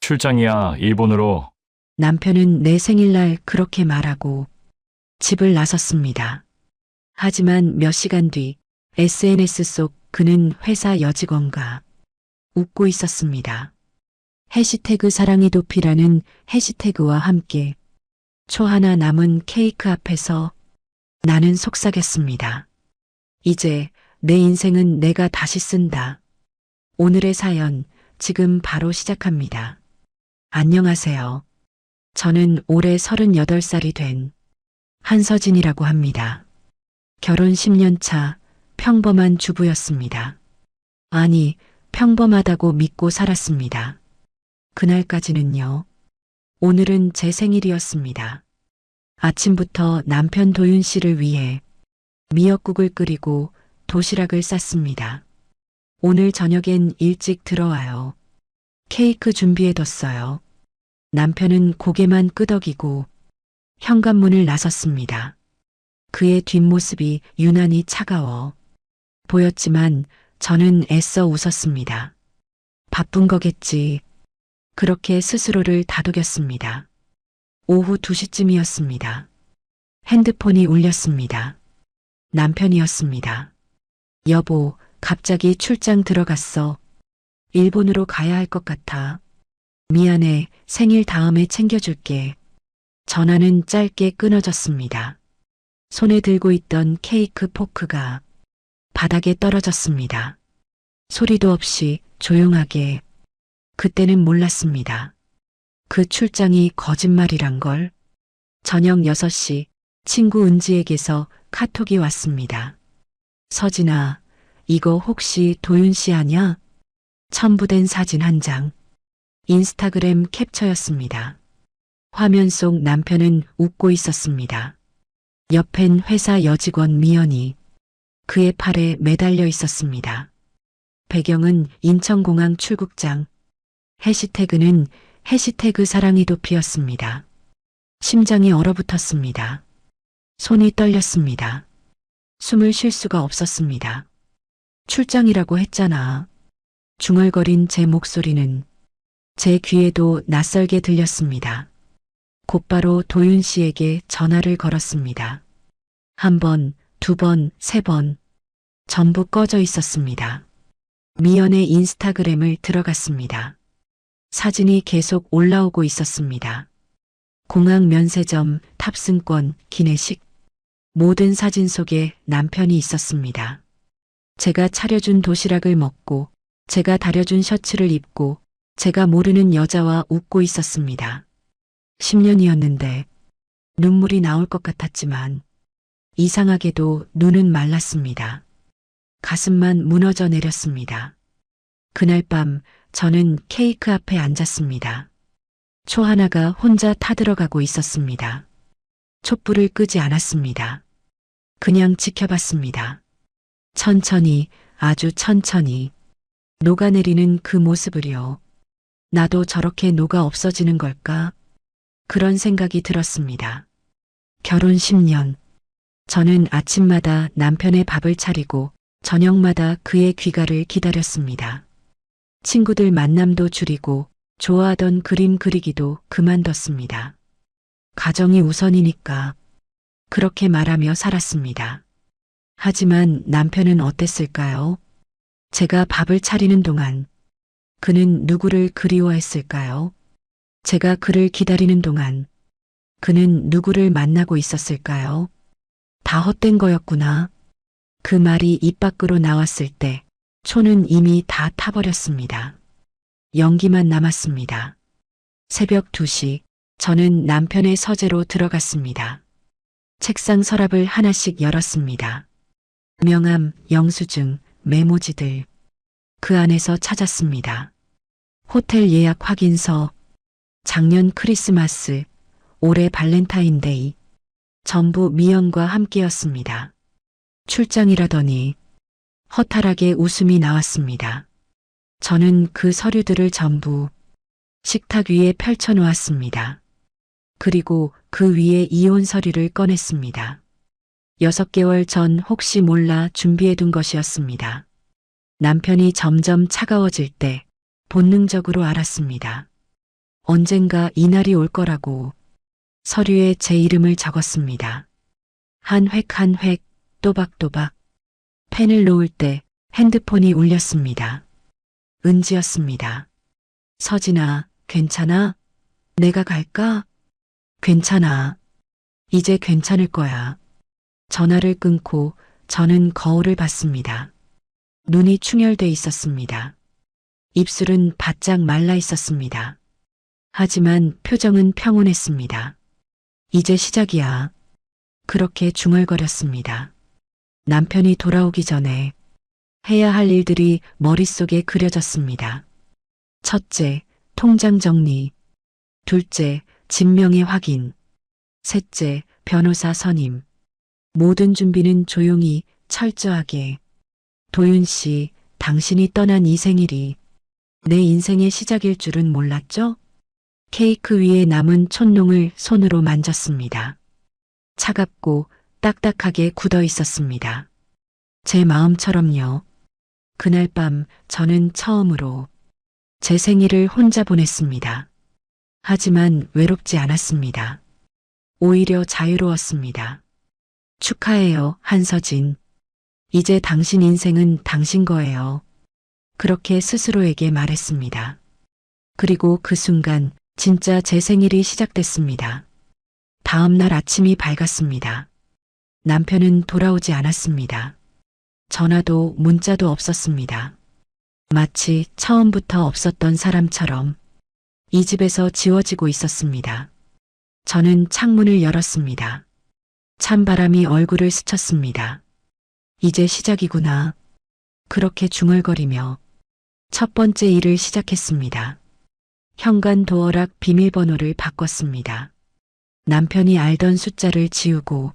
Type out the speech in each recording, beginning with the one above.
출장이야, 일본으로. 남편은 내 생일날 그렇게 말하고 집을 나섰습니다. 하지만 몇 시간 뒤 SNS 속 그는 회사 여직원과 웃고 있었습니다. 해시태그 사랑이 도피라는 해시태그와 함께 초 하나 남은 케이크 앞에서 나는 속삭였습니다. 이제 내 인생은 내가 다시 쓴다. 오늘의 사연 지금 바로 시작합니다. 안녕하세요. 저는 올해 38살이 된 한서진이라고 합니다. 결혼 10년 차 평범한 주부였습니다. 아니, 평범하다고 믿고 살았습니다. 그날까지는요. 오늘은 제 생일이었습니다. 아침부터 남편 도윤 씨를 위해 미역국을 끓이고 도시락을 쌌습니다. 오늘 저녁엔 일찍 들어와요. 케이크 준비해뒀어요. 남편은 고개만 끄덕이고 현관문을 나섰습니다. 그의 뒷모습이 유난히 차가워 보였지만 저는 애써 웃었습니다. 바쁜 거겠지. 그렇게 스스로를 다독였습니다. 오후 2시쯤이었습니다. 핸드폰이 울렸습니다. 남편이었습니다. 여보, 갑자기 출장 들어갔어. 일본으로 가야 할 것 같아. 미안해, 생일 다음에 챙겨줄게. 전화는 짧게 끊어졌습니다. 손에 들고 있던 케이크 포크가 바닥에 떨어졌습니다. 소리도 없이 조용하게. 그때는 몰랐습니다. 그 출장이 거짓말이란 걸. 저녁 6시 친구 은지에게서 카톡이 왔습니다. 서진아, 이거 혹시 도윤 씨 아냐? 첨부된 사진 한 장. 인스타그램 캡처였습니다. 화면 속 남편은 웃고 있었습니다. 옆엔 회사 여직원 미연이 그의 팔에 매달려 있었습니다. 배경은 인천공항 출국장. 해시태그는 해시태그 사랑이 도피였습니다. 심장이 얼어붙었습니다. 손이 떨렸습니다. 숨을 쉴 수가 없었습니다. 출장이라고 했잖아. 중얼거린 제 목소리는 제 귀에도 낯설게 들렸습니다. 곧바로 도윤 씨에게 전화를 걸었습니다. 1번, 2번, 3번. 전부 꺼져 있었습니다. 미연의 인스타그램을 들어갔습니다. 사진이 계속 올라오고 있었습니다. 공항 면세점, 탑승권, 기내식. 모든 사진 속에 남편이 있었습니다. 제가 차려준 도시락을 먹고, 제가 다려준 셔츠를 입고, 제가 모르는 여자와 웃고 있었습니다. 10년이었는데 눈물이 나올 것 같았지만 이상하게도 눈은 말랐습니다. 가슴만 무너져 내렸습니다. 그날 밤 저는 케이크 앞에 앉았습니다. 초 하나가 혼자 타들어가고 있었습니다. 촛불을 끄지 않았습니다. 그냥 지켜봤습니다. 천천히, 아주 천천히 녹아내리는 그 모습을요. 나도 저렇게 녹아 없어지는 걸까? 그런 생각이 들었습니다. 결혼 10년. 저는 아침마다 남편의 밥을 차리고 저녁마다 그의 귀가를 기다렸습니다. 친구들 만남도 줄이고 좋아하던 그림 그리기도 그만뒀습니다. 가정이 우선이니까 그렇게 말하며 살았습니다. 하지만 남편은 어땠을까요? 제가 밥을 차리는 동안 그는 누구를 그리워했을까요? 제가 그를 기다리는 동안 그는 누구를 만나고 있었을까요? 다 헛된 거였구나. 그 말이 입 밖으로 나왔을 때 초는 이미 다 타버렸습니다. 연기만 남았습니다. 새벽 2시 저는 남편의 서재로 들어갔습니다. 책상 서랍을 하나씩 열었습니다. 명함, 영수증, 메모지들. 그 안에서 찾았습니다. 호텔 예약 확인서, 작년 크리스마스, 올해 발렌타인데이, 전부 미연과 함께였습니다. 출장이라더니 허탈하게 웃음이 나왔습니다. 저는 그 서류들을 전부 식탁 위에 펼쳐놓았습니다. 그리고 그 위에 이혼 서류를 꺼냈습니다. 6개월 전 혹시 몰라 준비해둔 것이었습니다. 남편이 점점 차가워질 때 본능적으로 알았습니다. 언젠가 이날이 올 거라고 서류에 제 이름을 적었습니다. 한 획 한 획 또박또박 펜을 놓을 때 핸드폰이 울렸습니다. 은지였습니다. 서진아, 괜찮아? 내가 갈까? 괜찮아. 이제 괜찮을 거야. 전화를 끊고 저는 거울을 봤습니다. 눈이 충혈돼 있었습니다. 입술은 바짝 말라 있었습니다. 하지만 표정은 평온했습니다. 이제 시작이야. 그렇게 중얼거렸습니다. 남편이 돌아오기 전에 해야 할 일들이 머릿속에 그려졌습니다. 첫째, 통장 정리. 둘째, 진명의 확인. 셋째, 변호사 선임. 모든 준비는 조용히 철저하게. 도윤 씨, 당신이 떠난 이 생일이 내 인생의 시작일 줄은 몰랐죠? 케이크 위에 남은 촛농을 손으로 만졌습니다. 차갑고 딱딱하게 굳어 있었습니다. 제 마음처럼요. 그날 밤 저는 처음으로 제 생일을 혼자 보냈습니다. 하지만 외롭지 않았습니다. 오히려 자유로웠습니다. 축하해요, 한서진. 이제 당신 인생은 당신 거예요. 그렇게 스스로에게 말했습니다. 그리고 그 순간 진짜 제 생일이 시작됐습니다. 다음 날 아침이 밝았습니다. 남편은 돌아오지 않았습니다. 전화도 문자도 없었습니다. 마치 처음부터 없었던 사람처럼 이 집에서 지워지고 있었습니다. 저는 창문을 열었습니다. 찬바람이 얼굴을 스쳤습니다. 이제 시작이구나. 그렇게 중얼거리며 첫 번째 일을 시작했습니다. 현관 도어락 비밀번호를 바꿨습니다. 남편이 알던 숫자를 지우고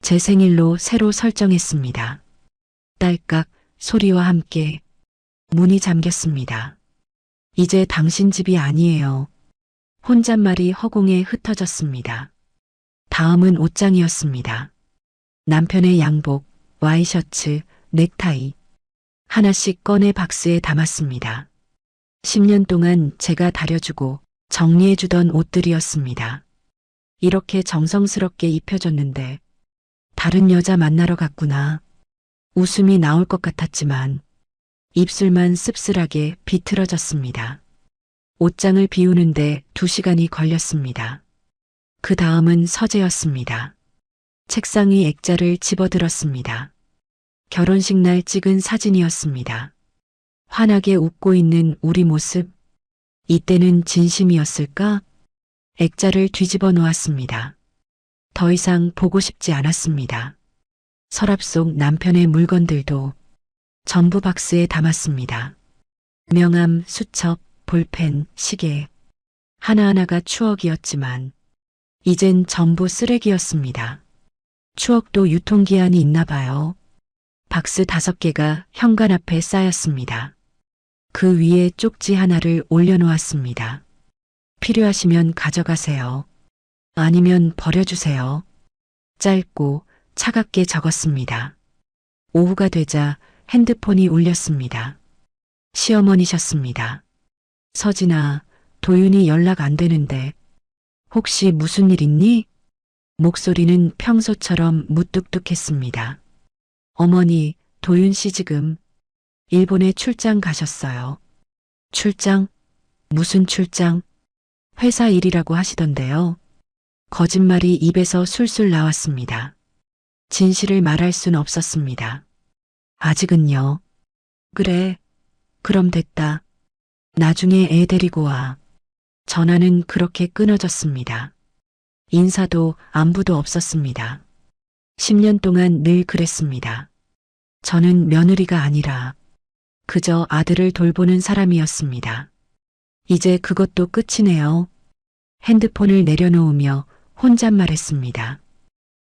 제 생일로 새로 설정했습니다. 딸깍 소리와 함께 문이 잠겼습니다. 이제 당신 집이 아니에요. 혼잣말이 허공에 흩어졌습니다. 다음은 옷장이었습니다. 남편의 양복, 와이셔츠, 넥타이 하나씩 꺼내 박스에 담았습니다. 10년 동안 제가 다려주고 정리해주던 옷들이었습니다. 이렇게 정성스럽게 입혀줬는데 다른 여자 만나러 갔구나. 웃음이 나올 것 같았지만 입술만 씁쓸하게 비틀어졌습니다. 옷장을 비우는데 2시간이 걸렸습니다. 그 다음은 서재였습니다. 책상 위 액자를 집어들었습니다. 결혼식 날 찍은 사진이었습니다. 환하게 웃고 있는 우리 모습. 이때는 진심이었을까? 액자를 뒤집어 놓았습니다. 더 이상 보고 싶지 않았습니다. 서랍 속 남편의 물건들도 전부 박스에 담았습니다. 명함, 수첩, 볼펜, 시계. 하나하나가 추억이었지만 이젠 전부 쓰레기였습니다. 추억도 유통기한이 있나 봐요. 박스 5개가 현관 앞에 쌓였습니다. 그 위에 쪽지 하나를 올려놓았습니다. 필요하시면 가져가세요. 아니면 버려주세요. 짧고 차갑게 적었습니다. 오후가 되자 핸드폰이 울렸습니다. 시어머니셨습니다. 서진아, 도윤이 연락 안 되는데 혹시 무슨 일 있니? 목소리는 평소처럼 무뚝뚝했습니다. 어머니, 도윤 씨 지금 일본에 출장 가셨어요. 출장? 무슨 출장? 회사 일이라고 하시던데요. 거짓말이 입에서 술술 나왔습니다. 진실을 말할 순 없었습니다. 아직은요. 그래, 그럼 됐다. 나중에 애 데리고 와. 전화는 그렇게 끊어졌습니다. 인사도 안부도 없었습니다. 10년 동안 늘 그랬습니다. 저는 며느리가 아니라 그저 아들을 돌보는 사람이었습니다. 이제 그것도 끝이네요. 핸드폰을 내려놓으며 혼잣말했습니다.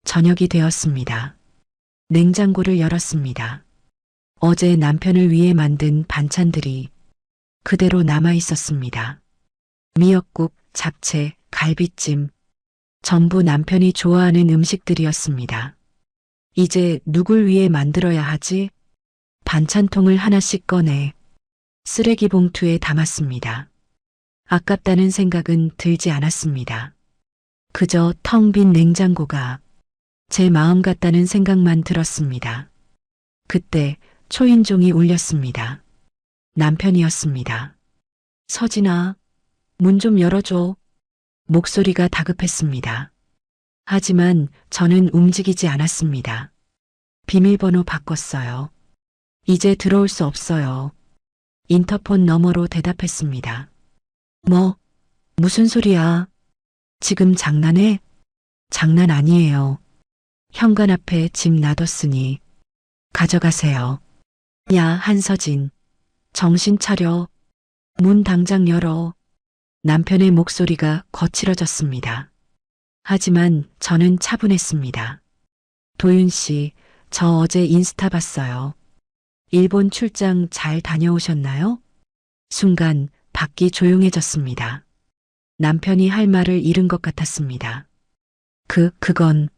저녁이 되었습니다. 냉장고를 열었습니다. 어제 남편을 위해 만든 반찬들이 그대로 남아 있었습니다. 미역국, 잡채, 갈비찜, 전부 남편이 좋아하는 음식들이었습니다. 이제 누굴 위해 만들어야 하지? 반찬통을 하나씩 꺼내 쓰레기 봉투에 담았습니다. 아깝다는 생각은 들지 않았습니다. 그저 텅 빈 냉장고가 제 마음 같다는 생각만 들었습니다. 그때 초인종이 울렸습니다. 남편이었습니다. 서진아, 문 좀 열어줘. 목소리가 다급했습니다. 하지만 저는 움직이지 않았습니다. 비밀번호 바꿨어요. 이제 들어올 수 없어요. 인터폰 너머로 대답했습니다. 무슨 소리야? 지금 장난해? 장난 아니에요. 현관 앞에 집 놔뒀으니 가져가세요. 야, 한서진. 정신 차려. 문 당장 열어. 남편의 목소리가 거칠어졌습니다. 하지만 저는 차분했습니다. 도윤 씨, 저 어제 인스타 봤어요. 일본 출장 잘 다녀오셨나요? 순간 밖이 조용해졌습니다. 남편이 할 말을 잃은 것 같았습니다. 그건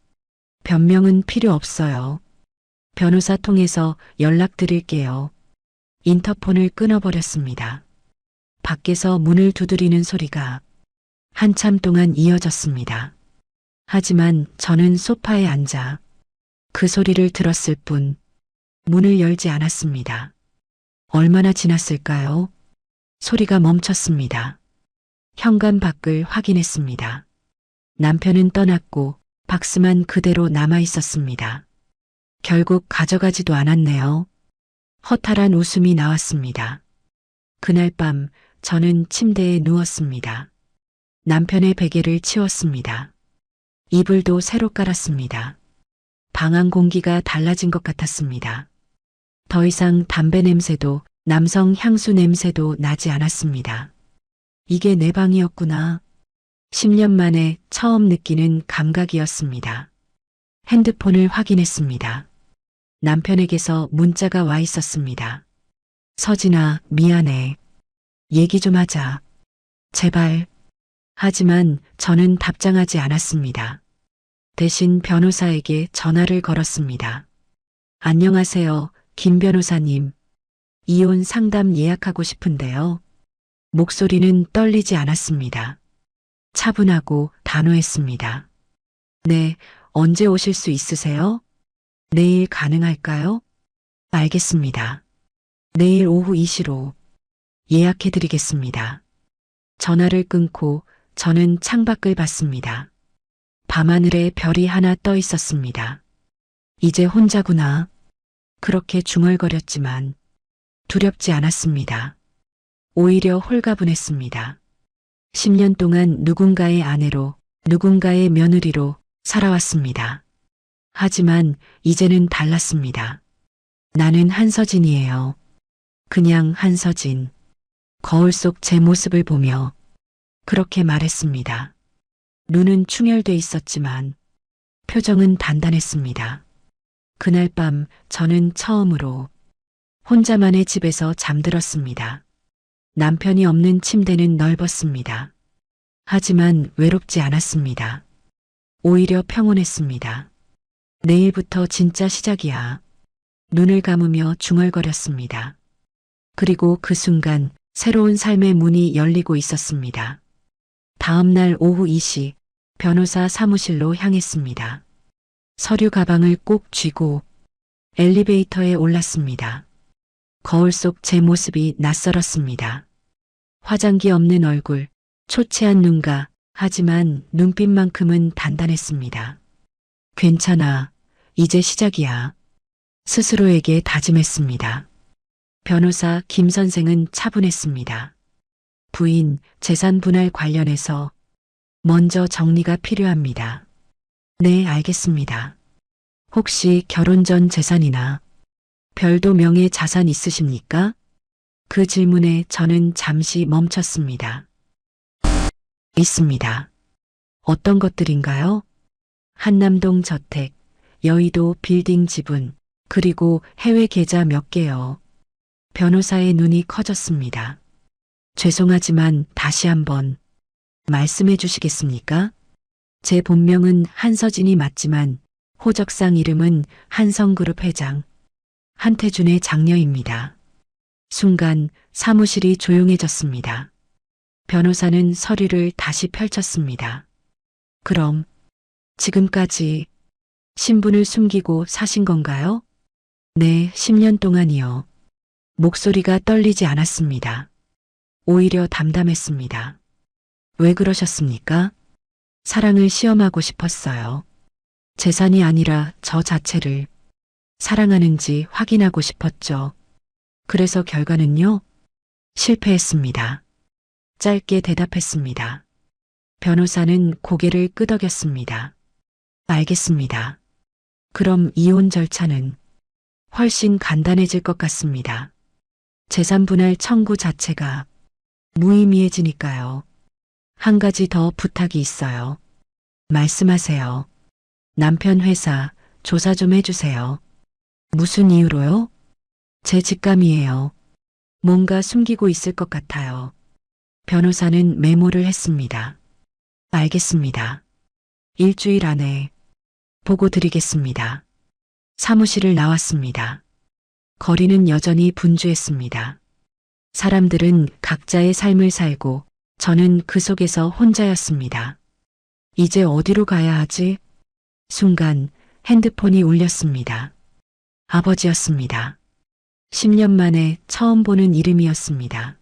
변명은 필요 없어요. 변호사 통해서 연락드릴게요. 인터폰을 끊어버렸습니다. 밖에서 문을 두드리는 소리가 한참 동안 이어졌습니다. 하지만 저는 소파에 앉아 그 소리를 들었을 뿐 문을 열지 않았습니다. 얼마나 지났을까요? 소리가 멈췄습니다. 현관 밖을 확인했습니다. 남편은 떠났고 박스만 그대로 남아 있었습니다. 결국 가져가지도 않았네요. 허탈한 웃음이 나왔습니다. 그날 밤 저는 침대에 누웠습니다. 남편의 베개를 치웠습니다. 이불도 새로 깔았습니다. 방 안 공기가 달라진 것 같았습니다. 더 이상 담배 냄새도 남성 향수 냄새도 나지 않았습니다. 이게 내 방이었구나. 10년 만에 처음 느끼는 감각이었습니다. 핸드폰을 확인했습니다. 남편에게서 문자가 와 있었습니다. 서진아, 미안해. 얘기 좀 하자. 제발. 하지만 저는 답장하지 않았습니다. 대신 변호사에게 전화를 걸었습니다. 안녕하세요, 김 변호사님. 이혼 상담 예약하고 싶은데요. 목소리는 떨리지 않았습니다. 차분하고 단호했습니다. 네, 언제 오실 수 있으세요? 내일 가능할까요? 알겠습니다. 내일 오후 2시로 예약해드리겠습니다. 전화를 끊고 저는 창밖을 봤습니다. 밤하늘에 별이 하나 떠 있었습니다. 이제 혼자구나. 그렇게 중얼거렸지만 두렵지 않았습니다. 오히려 홀가분했습니다. 10년 동안 누군가의 아내로, 누군가의 며느리로 살아왔습니다. 하지만 이제는 달랐습니다. 나는 한서진이에요. 그냥 한서진. 거울 속 제 모습을 보며 그렇게 말했습니다. 눈은 충혈돼 있었지만 표정은 단단했습니다. 그날 밤 저는 처음으로 혼자만의 집에서 잠들었습니다. 남편이 없는 침대는 넓었습니다. 하지만 외롭지 않았습니다. 오히려 평온했습니다. 내일부터 진짜 시작이야. 눈을 감으며 중얼거렸습니다. 그리고 그 순간 새로운 삶의 문이 열리고 있었습니다. 다음 날 오후 2시 변호사 사무실로 향했습니다. 서류 가방을 꼭 쥐고 엘리베이터에 올랐습니다. 거울 속 제 모습이 낯설었습니다. 화장기 없는 얼굴, 초췌한 눈가, 하지만 눈빛만큼은 단단했습니다. 괜찮아. 이제 시작이야. 스스로에게 다짐했습니다. 변호사 김 선생은 차분했습니다. 부인 재산 분할 관련해서 먼저 정리가 필요합니다. 네, 알겠습니다. 혹시 결혼 전 재산이나 별도 명의 자산 있으십니까? 그 질문에 저는 잠시 멈췄습니다. 있습니다. 어떤 것들인가요? 한남동 저택, 여의도 빌딩 지분, 그리고 해외 계좌 몇 개요. 변호사의 눈이 커졌습니다. 죄송하지만 다시 한번 말씀해 주시겠습니까? 제 본명은 한서진이 맞지만 호적상 이름은 한성그룹 회장 한태준의 장녀입니다. 순간 사무실이 조용해졌습니다. 변호사는 서류를 다시 펼쳤습니다. 그럼 지금까지 신분을 숨기고 사신 건가요? 네, 10년 동안이요. 목소리가 떨리지 않았습니다. 오히려 담담했습니다. 왜 그러셨습니까? 사랑을 시험하고 싶었어요. 재산이 아니라 저 자체를 사랑하는지 확인하고 싶었죠. 그래서 결과는요? 실패했습니다. 짧게 대답했습니다. 변호사는 고개를 끄덕였습니다. 알겠습니다. 그럼 이혼 절차는 훨씬 간단해질 것 같습니다. 재산 분할 청구 자체가 무의미해지니까요. 한 가지 더 부탁이 있어요. 말씀하세요. 남편 회사 조사 좀 해주세요. 무슨 이유로요? 제 직감이에요. 뭔가 숨기고 있을 것 같아요. 변호사는 메모를 했습니다. 알겠습니다. 일주일 안에 보고 드리겠습니다. 사무실을 나왔습니다. 거리는 여전히 분주했습니다. 사람들은 각자의 삶을 살고 저는 그 속에서 혼자였습니다. 이제 어디로 가야 하지? 순간 핸드폰이 울렸습니다. 아버지였습니다. 10년 만에 처음 보는 이름이었습니다.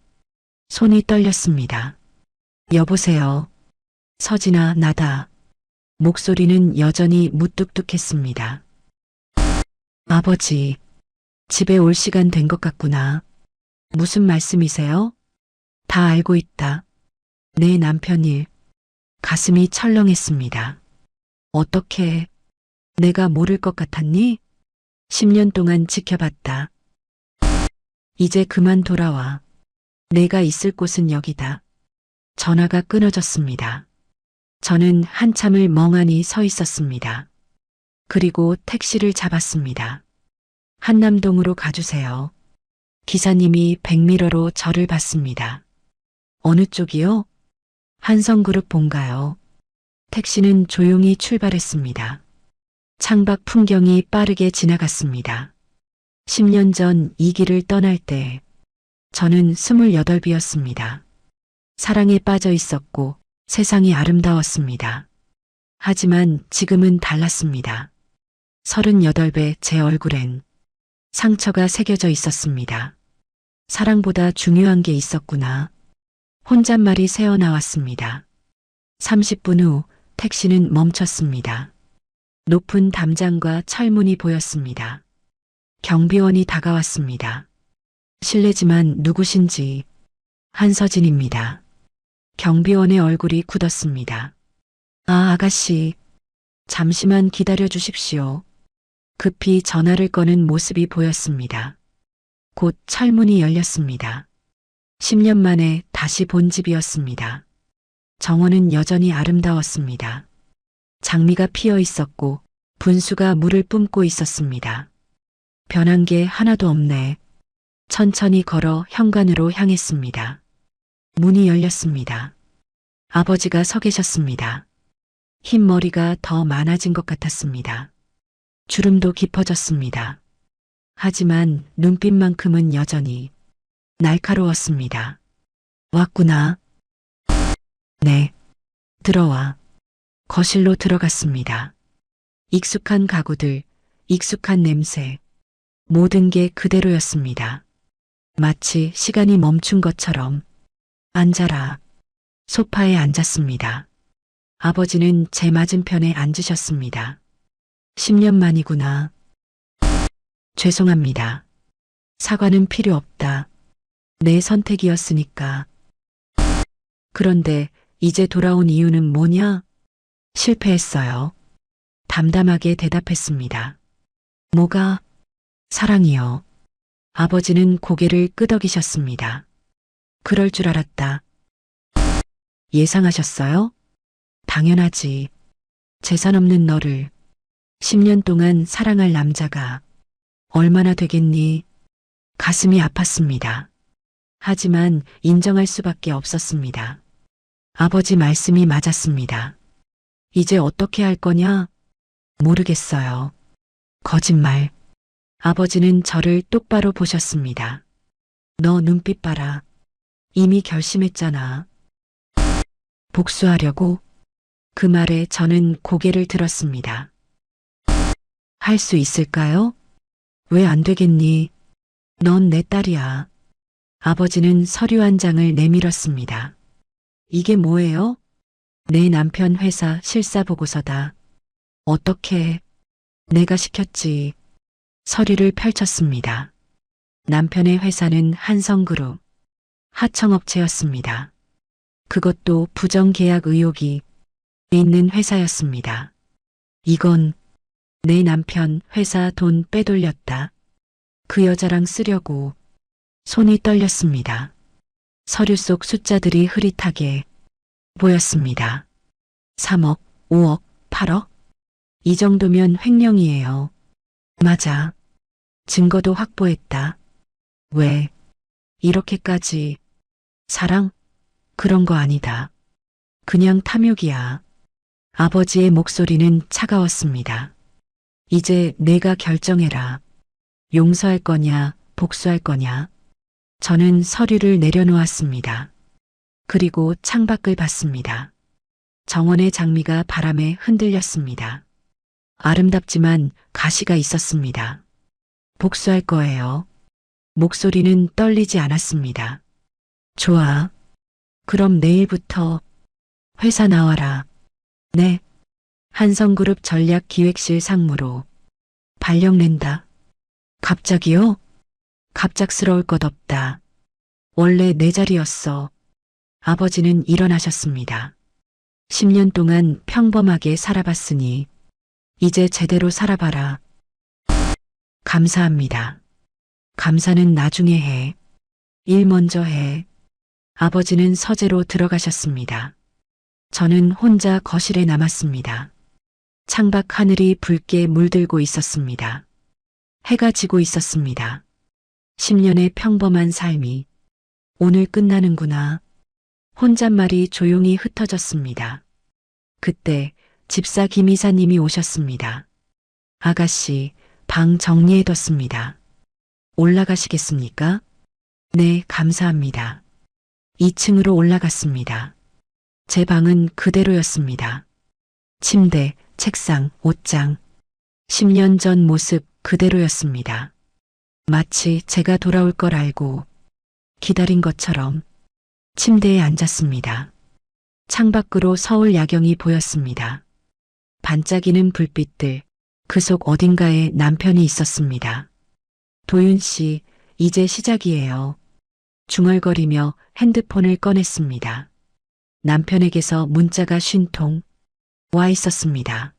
손이 떨렸습니다. 여보세요. 서진아, 나다. 목소리는 여전히 무뚝뚝했습니다. 아버지, 집에 올 시간 된 것 같구나. 무슨 말씀이세요? 다 알고 있다. 내 남편 일. 가슴이 철렁했습니다. 어떻게 내가 모를 것 같았니? 10년 동안 지켜봤다. 이제 그만 돌아와. 내가 있을 곳은 여기다. 전화가 끊어졌습니다. 저는 한참을 멍하니 서 있었습니다. 그리고 택시를 잡았습니다. 한남동으로 가주세요. 기사님이 백미러로 저를 봤습니다. 어느 쪽이요? 한성그룹 본가요? 택시는 조용히 출발했습니다. 창밖 풍경이 빠르게 지나갔습니다. 10년 전 이 길을 떠날 때 저는 28이었습니다. 사랑에 빠져 있었고 세상이 아름다웠습니다. 하지만 지금은 달랐습니다. 38배 제 얼굴엔 상처가 새겨져 있었습니다. 사랑보다 중요한 게 있었구나. 혼잣말이 새어나왔습니다. 30분 후 택시는 멈췄습니다. 높은 담장과 철문이 보였습니다. 경비원이 다가왔습니다. 실례지만 누구신지. 한서진입니다. 경비원의 얼굴이 굳었습니다. 아, 아가씨. 잠시만 기다려 주십시오. 급히 전화를 꺼는 모습이 보였습니다. 곧 철문이 열렸습니다. 10년 만에 다시 본 집이었습니다. 정원은 여전히 아름다웠습니다. 장미가 피어 있었고 분수가 물을 뿜고 있었습니다. 변한 게 하나도 없네. 천천히 걸어 현관으로 향했습니다. 문이 열렸습니다. 아버지가 서 계셨습니다. 흰 머리가 더 많아진 것 같았습니다. 주름도 깊어졌습니다. 하지만 눈빛만큼은 여전히 날카로웠습니다. 왔구나. 네. 들어와. 거실로 들어갔습니다. 익숙한 가구들, 익숙한 냄새, 모든 게 그대로였습니다. 마치 시간이 멈춘 것처럼. 앉아라. 소파에 앉았습니다. 아버지는 제 맞은편에 앉으셨습니다. 10년 만이구나. 죄송합니다. 사과는 필요 없다. 내 선택이었으니까. 그런데 이제 돌아온 이유는 뭐냐? 실패했어요. 담담하게 대답했습니다. 뭐가? 사랑이요. 아버지는 고개를 끄덕이셨습니다. 그럴 줄 알았다. 예상하셨어요? 당연하지. 재산 없는 너를 10년 동안 사랑할 남자가 얼마나 되겠니? 가슴이 아팠습니다. 하지만 인정할 수밖에 없었습니다. 아버지 말씀이 맞았습니다. 이제 어떻게 할 거냐? 모르겠어요. 거짓말. 아버지는 저를 똑바로 보셨습니다. 너 눈빛 봐라. 이미 결심했잖아. 복수하려고? 그 말에 저는 고개를 들었습니다. 할 수 있을까요? 왜 안 되겠니? 넌 내 딸이야. 아버지는 서류 한 장을 내밀었습니다. 이게 뭐예요? 내 남편 회사 실사 보고서다. 어떻게? 내가 시켰지. 서류를 펼쳤습니다. 남편의 회사는 한성그룹, 하청업체였습니다. 그것도 부정계약 의혹이 있는 회사였습니다. 이건 내 남편 회사 돈 빼돌렸다. 그 여자랑 쓰려고. 손이 떨렸습니다. 서류 속 숫자들이 흐릿하게 보였습니다. 3억, 5억, 8억? 이 정도면 횡령이에요. 맞아. 증거도 확보했다. 왜? 이렇게까지. 사랑? 그런 거 아니다. 그냥 탐욕이야. 아버지의 목소리는 차가웠습니다. 이제 내가 결정해라. 용서할 거냐, 복수할 거냐. 저는 서류를 내려놓았습니다. 그리고 창밖을 봤습니다. 정원의 장미가 바람에 흔들렸습니다. 아름답지만 가시가 있었습니다. 복수할 거예요. 목소리는 떨리지 않았습니다. 좋아. 그럼 내일부터 회사 나와라. 네. 한성그룹 전략기획실 상무로 발령 낸다. 갑자기요? 갑작스러울 것 없다. 원래 내 자리였어. 아버지는 일어나셨습니다. 10년 동안 평범하게 살아봤으니 이제 제대로 살아봐라. 감사합니다. 감사는 나중에 해. 일 먼저 해. 아버지는 서재로 들어가셨습니다. 저는 혼자 거실에 남았습니다. 창밖 하늘이 붉게 물들고 있었습니다. 해가 지고 있었습니다. 10년의 평범한 삶이 오늘 끝나는구나. 혼잣말이 조용히 흩어졌습니다. 그때 집사 김 이사님이 오셨습니다. 아가씨, 방 정리해뒀습니다. 올라가시겠습니까? 네, 감사합니다. 2층으로 올라갔습니다. 제 방은 그대로였습니다. 침대, 책상, 옷장. 10년 전 모습 그대로였습니다. 마치 제가 돌아올 걸 알고 기다린 것처럼 침대에 앉았습니다. 창밖으로 서울 야경이 보였습니다. 반짝이는 불빛들, 그 속 어딘가에 남편이 있었습니다. 도윤 씨, 이제 시작이에요. 중얼거리며 핸드폰을 꺼냈습니다. 남편에게서 문자가 50통 와 있었습니다.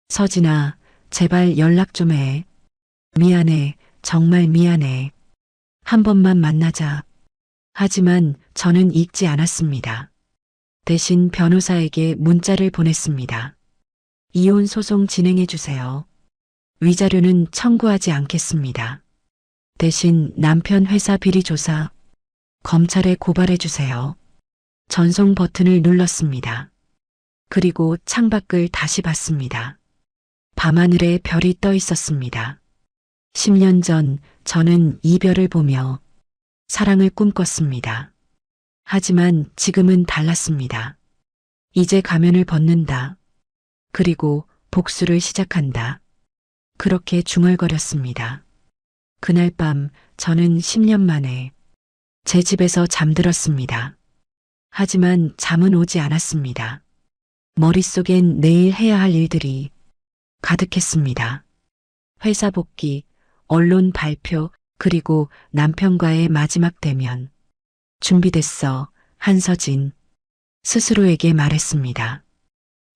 서진아, 제발 연락 좀 해. 미안해, 정말 미안해. 한 번만 만나자. 하지만 저는 읽지 않았습니다. 대신 변호사에게 문자를 보냈습니다. 이혼 소송 진행해 주세요. 위자료는 청구하지 않겠습니다. 대신 남편 회사 비리 조사, 검찰에 고발해 주세요. 전송 버튼을 눌렀습니다. 그리고 창밖을 다시 봤습니다. 밤하늘에 별이 떠 있었습니다. 10년 전 저는 이별을 보며 사랑을 꿈꿨습니다. 하지만 지금은 달랐습니다. 이제 가면을 벗는다. 그리고 복수를 시작한다. 그렇게 중얼거렸습니다. 그날 밤 저는 10년 만에 제 집에서 잠들었습니다. 하지만 잠은 오지 않았습니다. 머릿속엔 내일 해야 할 일들이 가득했습니다. 회사 복귀, 언론 발표, 그리고 남편과의 마지막 대면. 준비됐어, 한서진. 스스로에게 말했습니다.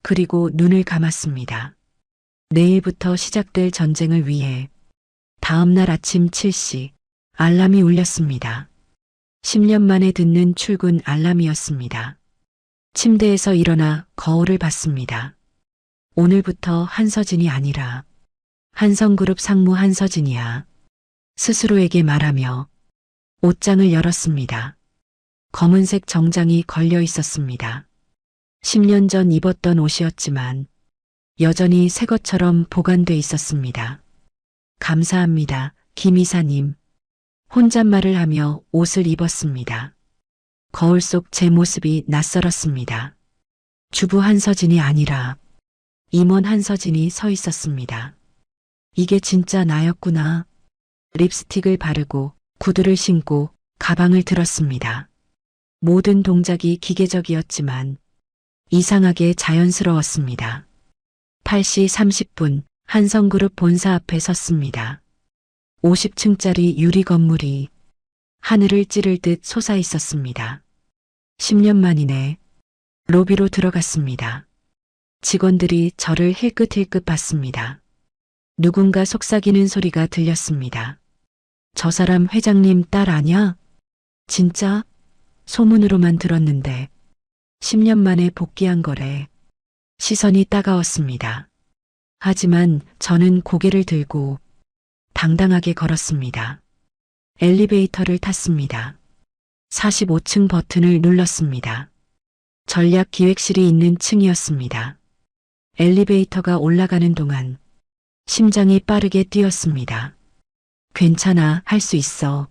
그리고 눈을 감았습니다. 내일부터 시작될 전쟁을 위해 다음 날 아침 7시 알람이 울렸습니다. 10년 만에 듣는 출근 알람이었습니다. 침대에서 일어나 거울을 봤습니다. 오늘부터 한서진이 아니라 한성그룹 상무 한서진이야. 스스로에게 말하며 옷장을 열었습니다. 검은색 정장이 걸려 있었습니다. 10년 전 입었던 옷이었지만 여전히 새 것처럼 보관돼 있었습니다. 감사합니다, 김 이사님. 혼잣말을 하며 옷을 입었습니다. 거울 속 제 모습이 낯설었습니다. 주부 한서진이 아니라 임원 한서진이 서 있었습니다. 이게 진짜 나였구나. 립스틱을 바르고 구두를 신고 가방을 들었습니다. 모든 동작이 기계적이었지만 이상하게 자연스러웠습니다. 8시 30분 한성그룹 본사 앞에 섰습니다. 50층짜리 유리 건물이 하늘을 찌를 듯 솟아 있었습니다. 10년 만이네. 로비로 들어갔습니다. 직원들이 저를 힐끗힐끗 봤습니다. 누군가 속삭이는 소리가 들렸습니다. 저 사람 회장님 딸 아냐? 진짜? 소문으로만 들었는데 10년 만에 복귀한 거래. 시선이 따가웠습니다. 하지만 저는 고개를 들고 당당하게 걸었습니다. 엘리베이터를 탔습니다. 45층 버튼을 눌렀습니다. 전략기획실이 있는 층이었습니다. 엘리베이터가 올라가는 동안 심장이 빠르게 뛰었습니다. 괜찮아, 할 수 있어.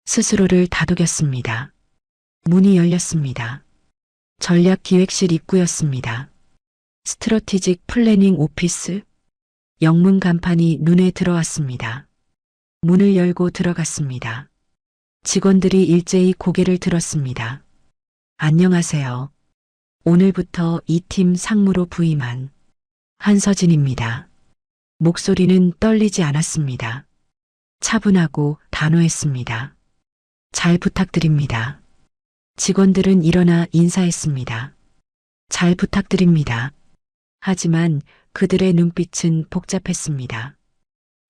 스스로를 다독였습니다. 문이 열렸습니다. 전략기획실 입구였습니다. 스트러티직 플래닝 오피스? 영문 간판이 눈에 들어왔습니다. 문을 열고 들어갔습니다. 직원들이 일제히 고개를 들었습니다. 안녕하세요. 오늘부터 이 팀 상무로 부임한 한서진입니다. 목소리는 떨리지 않았습니다. 차분하고 단호했습니다. 잘 부탁드립니다. 직원들은 일어나 인사했습니다. 잘 부탁드립니다. 하지만 그들의 눈빛은 복잡했습니다.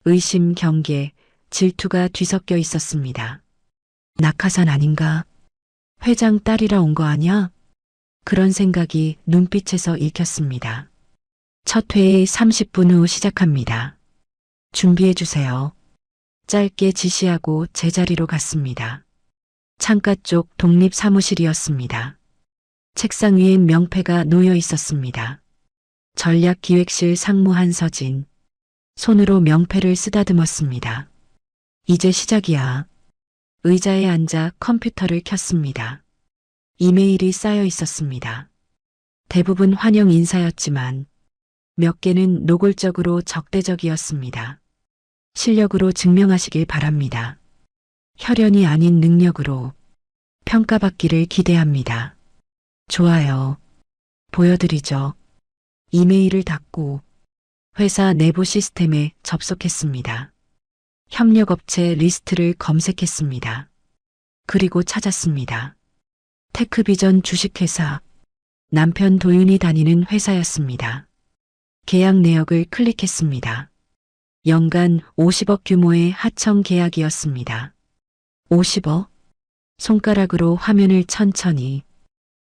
의심, 경계, 질투가 뒤섞여 있었습니다. 낙하산 아닌가? 회장 딸이라 온 거 아냐? 그런 생각이 눈빛에서 읽혔습니다. 첫 회의 30분 후 시작합니다. 준비해 주세요. 짧게 지시하고 제자리로 갔습니다. 창가 쪽 독립 사무실이었습니다. 책상 위엔 명패가 놓여 있었습니다. 전략기획실 상무 한서진. 손으로 명패를 쓰다듬었습니다. 이제 시작이야. 의자에 앉아 컴퓨터를 켰습니다. 이메일이 쌓여 있었습니다. 대부분 환영 인사였지만 몇 개는 노골적으로 적대적이었습니다. 실력으로 증명하시길 바랍니다. 혈연이 아닌 능력으로 평가받기를 기대합니다. 좋아요. 보여드리죠. 이메일을 닫고 회사 내부 시스템에 접속했습니다. 협력업체 리스트를 검색했습니다. 그리고 찾았습니다. 테크비전 주식회사. 남편 도윤이 다니는 회사였습니다. 계약 내역을 클릭했습니다. 연간 50억 규모의 하청 계약이었습니다. 50억? 손가락으로 화면을 천천히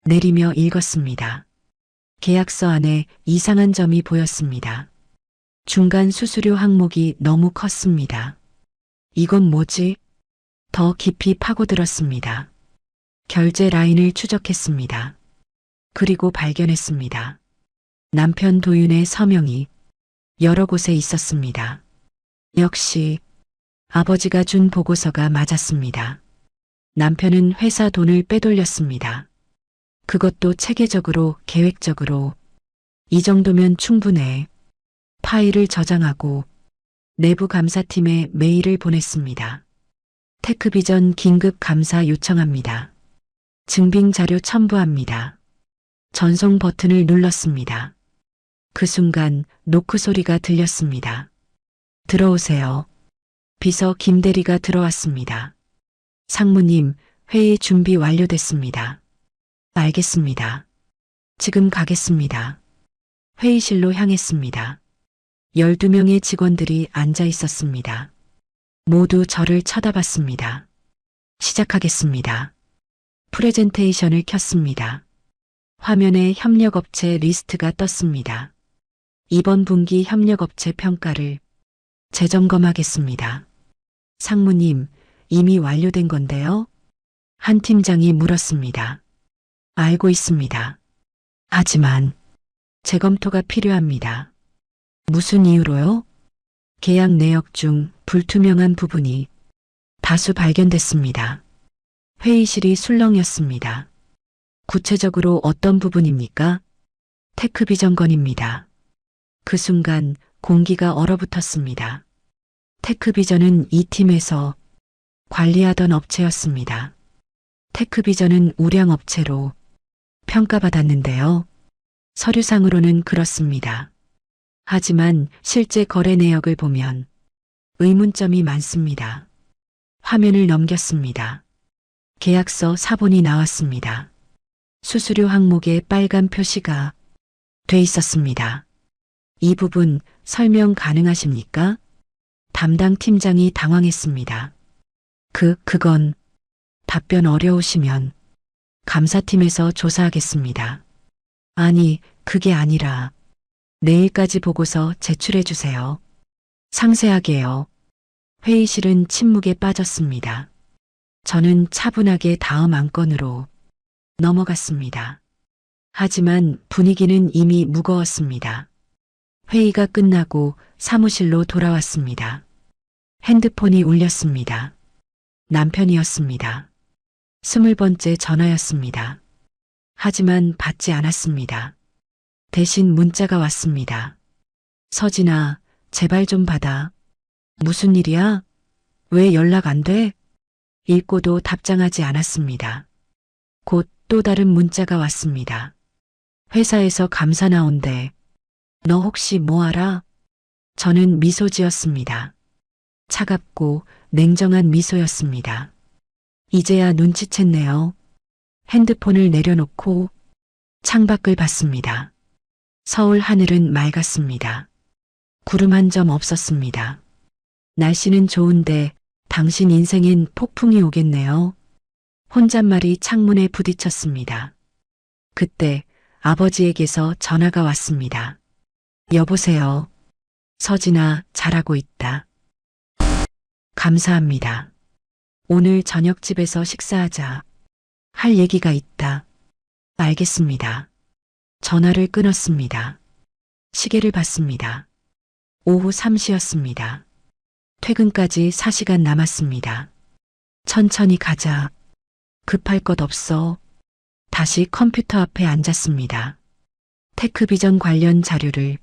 내리며 읽었습니다. 계약서 안에 이상한 점이 보였습니다. 중간 수수료 항목이 너무 컸습니다. 이건 뭐지? 더 깊이 파고들었습니다. 결제 라인을 추적했습니다. 그리고 발견했습니다. 남편 도윤의 서명이 여러 곳에 있었습니다. 역시 아버지가 준 보고서가 맞았습니다. 남편은 회사 돈을 빼돌렸습니다. 그것도 체계적으로, 계획적으로. 이 정도면 충분해. 파일을 저장하고 내부 감사팀에 메일을 보냈습니다. 테크비전 긴급 감사 요청합니다. 증빙 자료 첨부합니다. 전송 버튼을 눌렀습니다. 그 순간 노크 소리가 들렸습니다. 들어오세요. 비서 김대리가 들어왔습니다. 상무님, 회의 준비 완료됐습니다. 알겠습니다. 지금 가겠습니다. 회의실로 향했습니다. 12명의 직원들이 앉아 있었습니다. 모두 저를 쳐다봤습니다. 시작하겠습니다. 프레젠테이션을 켰습니다. 화면에 협력업체 리스트가 떴습니다. 이번 분기 협력업체 평가를 재점검하겠습니다. 상무님, 이미 완료된 건데요? 한 팀장이 물었습니다. 알고 있습니다. 하지만 재검토가 필요합니다. 무슨 이유로요? 계약 내역 중 불투명한 부분이 다수 발견됐습니다. 회의실이 술렁였습니다. 구체적으로 어떤 부분입니까? 테크비전건입니다. 그 순간 공기가 얼어붙었습니다. 테크비전은 이 팀에서 관리하던 업체였습니다. 테크비전은 우량업체로 평가받았는데요. 서류상으로는 그렇습니다. 하지만 실제 거래 내역을 보면 의문점이 많습니다. 화면을 넘겼습니다. 계약서 사본이 나왔습니다. 수수료 항목에 빨간 표시가 돼 있었습니다. 이 부분 설명 가능하십니까? 담당 팀장이 당황했습니다. 그건 답변 어려우시면 감사팀에서 조사하겠습니다. 아니, 그게 아니라 내일까지 보고서 제출해 주세요. 상세하게요. 회의실은 침묵에 빠졌습니다. 저는 차분하게 다음 안건으로 넘어갔습니다. 하지만 분위기는 이미 무거웠습니다. 회의가 끝나고 사무실로 돌아왔습니다. 핸드폰이 울렸습니다. 남편이었습니다. 20번째 전화였습니다. 하지만 받지 않았습니다. 대신 문자가 왔습니다. 서진아, 제발 좀 받아. 무슨 일이야? 왜 연락 안 돼? 읽고도 답장하지 않았습니다. 곧 또 다른 문자가 왔습니다. 회사에서 감사 나온대. 너 혹시 뭐 알아? 저는 미소 지었습니다. 차갑고 냉정한 미소였습니다. 이제야 눈치챘네요. 핸드폰을 내려놓고 창밖을 봤습니다. 서울 하늘은 맑았습니다. 구름 한 점 없었습니다. 날씨는 좋은데 당신 인생엔 폭풍이 오겠네요. 혼잣말이 창문에 부딪혔습니다. 그때 아버지에게서 전화가 왔습니다. 여보세요. 서진아, 잘하고 있다. 감사합니다. 오늘 저녁집에서 식사하자. 할 얘기가 있다. 알겠습니다. 전화를 끊었습니다. 시계를 봤습니다. 오후 3시였습니다. 퇴근까지 4시간 남았습니다. 천천히 가자. 급할 것 없어. 다시 컴퓨터 앞에 앉았습니다. 테크비전 관련 자료를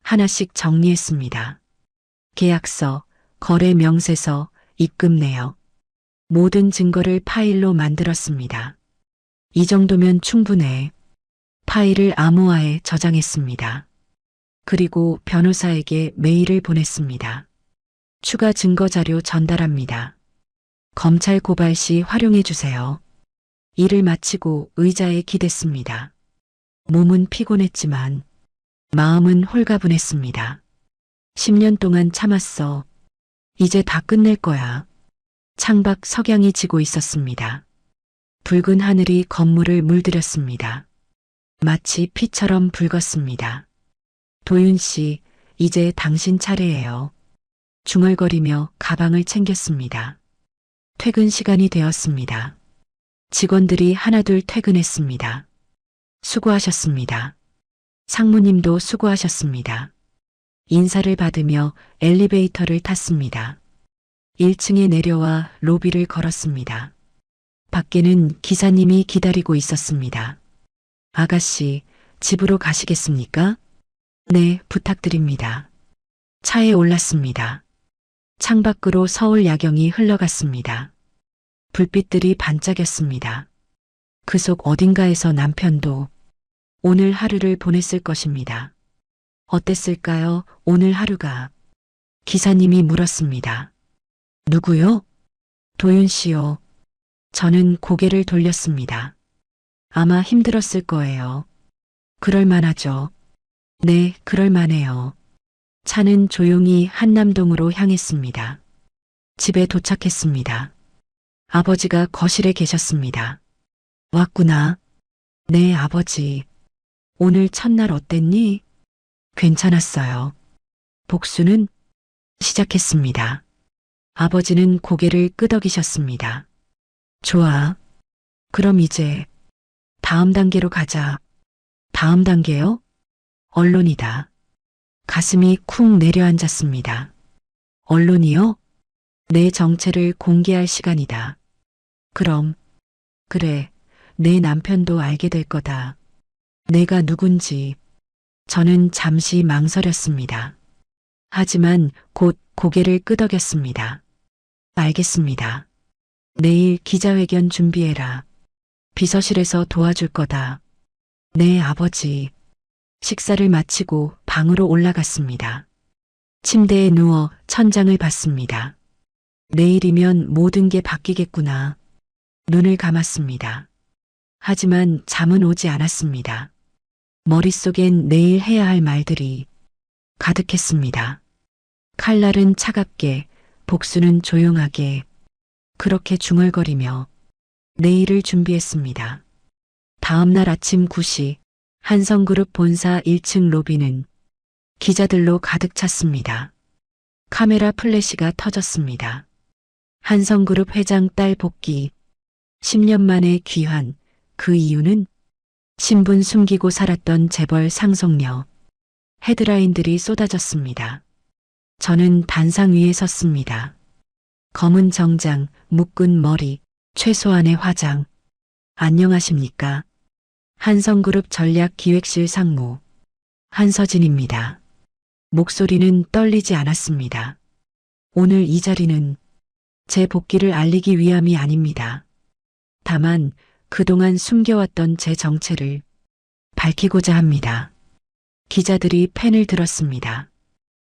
하나씩 정리했습니다. 계약서, 거래 명세서, 입금 내역. 모든 증거를 파일로 만들었습니다. 이 정도면 충분해. 파일을 암호화에 저장했습니다. 그리고 변호사에게 메일을 보냈습니다. 추가 증거 자료 전달합니다. 검찰 고발 시 활용해 주세요. 일을 마치고 의자에 기댔습니다. 몸은 피곤했지만 마음은 홀가분했습니다. 10년 동안 참았어. 이제 다 끝낼 거야. 창밖 석양이 지고 있었습니다. 붉은 하늘이 건물을 물들였습니다. 마치 피처럼 붉었습니다. 도윤 씨, 이제 당신 차례예요. 중얼거리며 가방을 챙겼습니다. 퇴근 시간이 되었습니다. 직원들이 하나둘 퇴근했습니다. 수고하셨습니다. 상무님도 수고하셨습니다. 인사를 받으며 엘리베이터를 탔습니다. 1층에 내려와 로비를 걸었습니다. 밖에는 기사님이 기다리고 있었습니다. 아가씨, 집으로 가시겠습니까? 네, 부탁드립니다. 차에 올랐습니다. 창밖으로 서울 야경이 흘러갔습니다. 불빛들이 반짝였습니다. 그 속 어딘가에서 남편도 오늘 하루를 보냈을 것입니다. 어땠을까요, 오늘 하루가? 기사님이 물었습니다. 누구요? 도윤 씨요. 저는 고개를 돌렸습니다. 아마 힘들었을 거예요. 그럴만하죠. 네, 그럴만해요. 차는 조용히 한남동으로 향했습니다. 집에 도착했습니다. 아버지가 거실에 계셨습니다. 왔구나. 네, 아버지. 오늘 첫날 어땠니? 괜찮았어요. 복수는? 시작했습니다. 아버지는 고개를 끄덕이셨습니다. 좋아. 그럼 이제 다음 단계로 가자. 다음 단계요? 언론이다. 가슴이 쿵 내려앉았습니다. 언론이요? 내 정체를 공개할 시간이다. 그럼, 그래, 내 남편도 알게 될 거다. 내가 누군지 저는 잠시 망설였습니다. 하지만 곧 고개를 끄덕였습니다. 알겠습니다. 내일 기자회견 준비해라. 비서실에서 도와줄 거다. 네, 아버지. 식사를 마치고 방으로 올라갔습니다. 침대에 누워 천장을 봤습니다. 내일이면 모든 게 바뀌겠구나. 눈을 감았습니다. 하지만 잠은 오지 않았습니다. 머릿속엔 내일 해야 할 말들이 가득했습니다. 칼날은 차갑게, 복수는 조용하게, 그렇게 중얼거리며 내일을 준비했습니다. 다음 날 아침 9시 한성그룹 본사 1층 로비는 기자들로 가득 찼습니다. 카메라 플래시가 터졌습니다. 한성그룹 회장 딸 복귀, 10년 만에 귀환, 그 이유는 신분 숨기고 살았던 재벌 상속녀. 헤드라인들이 쏟아졌습니다. 저는 단상 위에 섰습니다. 검은 정장, 묶은 머리, 최소한의 화장. 안녕하십니까? 한성그룹 전략기획실 상무 한서진입니다. 목소리는 떨리지 않았습니다. 오늘 이 자리는 제 복귀를 알리기 위함이 아닙니다. 다만 그동안 숨겨왔던 제 정체를 밝히고자 합니다. 기자들이 펜을 들었습니다.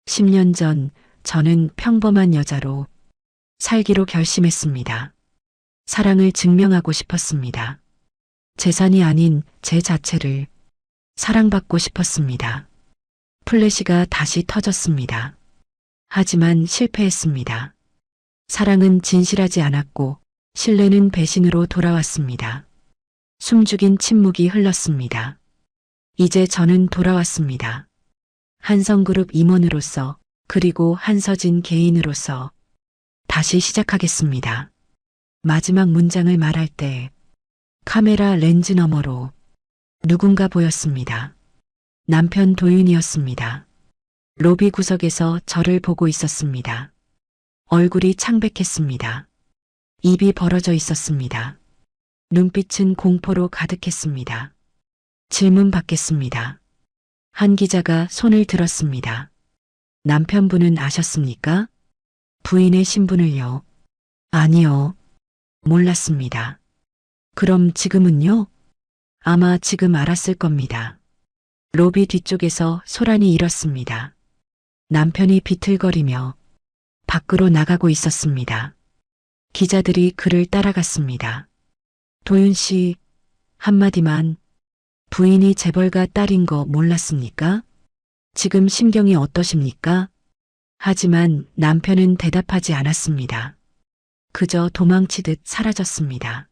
10년 전 저는 평범한 여자로 살기로 결심했습니다. 사랑을 증명하고 싶었습니다. 재산이 아닌 제 자체를 사랑받고 싶었습니다. 플래시가 다시 터졌습니다. 하지만 실패했습니다. 사랑은 진실하지 않았고 신뢰는 배신으로 돌아왔습니다. 숨죽인 침묵이 흘렀습니다. 이제 저는 돌아왔습니다. 한성그룹 임원으로서 그리고 한서진 개인으로서 다시 시작하겠습니다. 마지막 문장을 말할 때 카메라 렌즈 너머로 누군가 보였습니다. 남편 도윤이었습니다. 로비 구석에서 저를 보고 있었습니다. 얼굴이 창백했습니다. 입이 벌어져 있었습니다. 눈빛은 공포로 가득했습니다. 질문 받겠습니다. 한 기자가 손을 들었습니다. 남편분은 아셨습니까? 부인의 신분을요? 아니요. 몰랐습니다. 그럼 지금은요? 아마 지금 알았을 겁니다. 로비 뒤쪽에서 소란이 일었습니다. 남편이 비틀거리며 밖으로 나가고 있었습니다. 기자들이 그를 따라갔습니다. 도윤 씨, 한마디만. 부인이 재벌가 딸인 거 몰랐습니까? 지금 심경이 어떠십니까? 하지만 남편은 대답하지 않았습니다. 그저 도망치듯 사라졌습니다.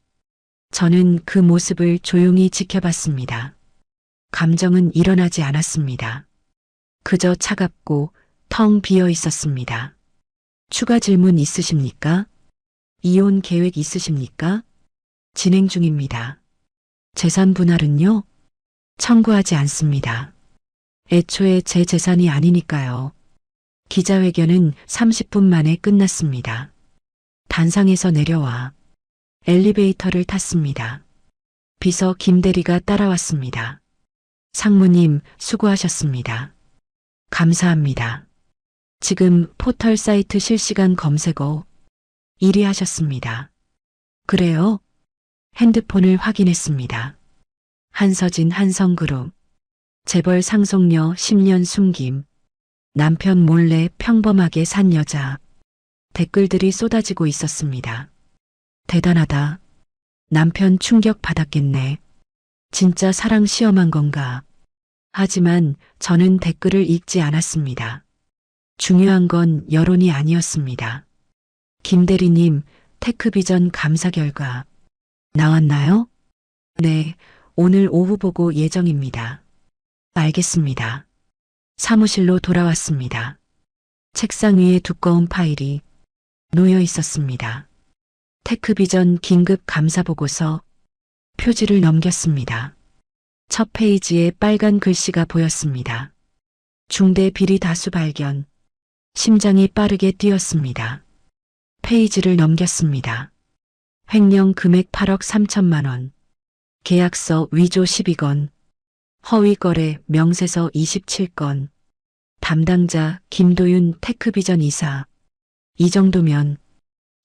저는 그 모습을 조용히 지켜봤습니다. 감정은 일어나지 않았습니다. 그저 차갑고 텅 비어 있었습니다. 추가 질문 있으십니까? 이혼 계획 있으십니까? 진행 중입니다. 재산 분할은요? 청구하지 않습니다. 애초에 제 재산이 아니니까요. 기자회견은 30분 만에 끝났습니다. 단상에서 내려와 엘리베이터를 탔습니다. 비서 김대리가 따라왔습니다. 상무님, 수고하셨습니다. 감사합니다. 지금 포털 사이트 실시간 검색어 1위 하셨습니다. 그래요? 핸드폰을 확인했습니다. 한서진 한성그룹. 재벌 상속녀 10년 숨김. 남편 몰래 평범하게 산 여자. 댓글들이 쏟아지고 있었습니다. 대단하다. 남편 충격 받았겠네. 진짜 사랑 시험한 건가? 하지만 저는 댓글을 읽지 않았습니다. 중요한 건 여론이 아니었습니다. 김대리님, 테크비전 감사 결과 나왔나요? 네, 오늘 오후 보고 예정입니다. 알겠습니다. 사무실로 돌아왔습니다. 책상 위에 두꺼운 파일이 놓여 있었습니다. 테크비전 긴급 감사 보고서 표지를 넘겼습니다. 첫 페이지에 빨간 글씨가 보였습니다. 중대 비리 다수 발견. 심장이 빠르게 뛰었습니다. 페이지를 넘겼습니다. 횡령 금액 8억 3천만 원. 계약서 위조 12건. 허위거래 명세서 27건. 담당자 김도윤 테크비전 이사. 이 정도면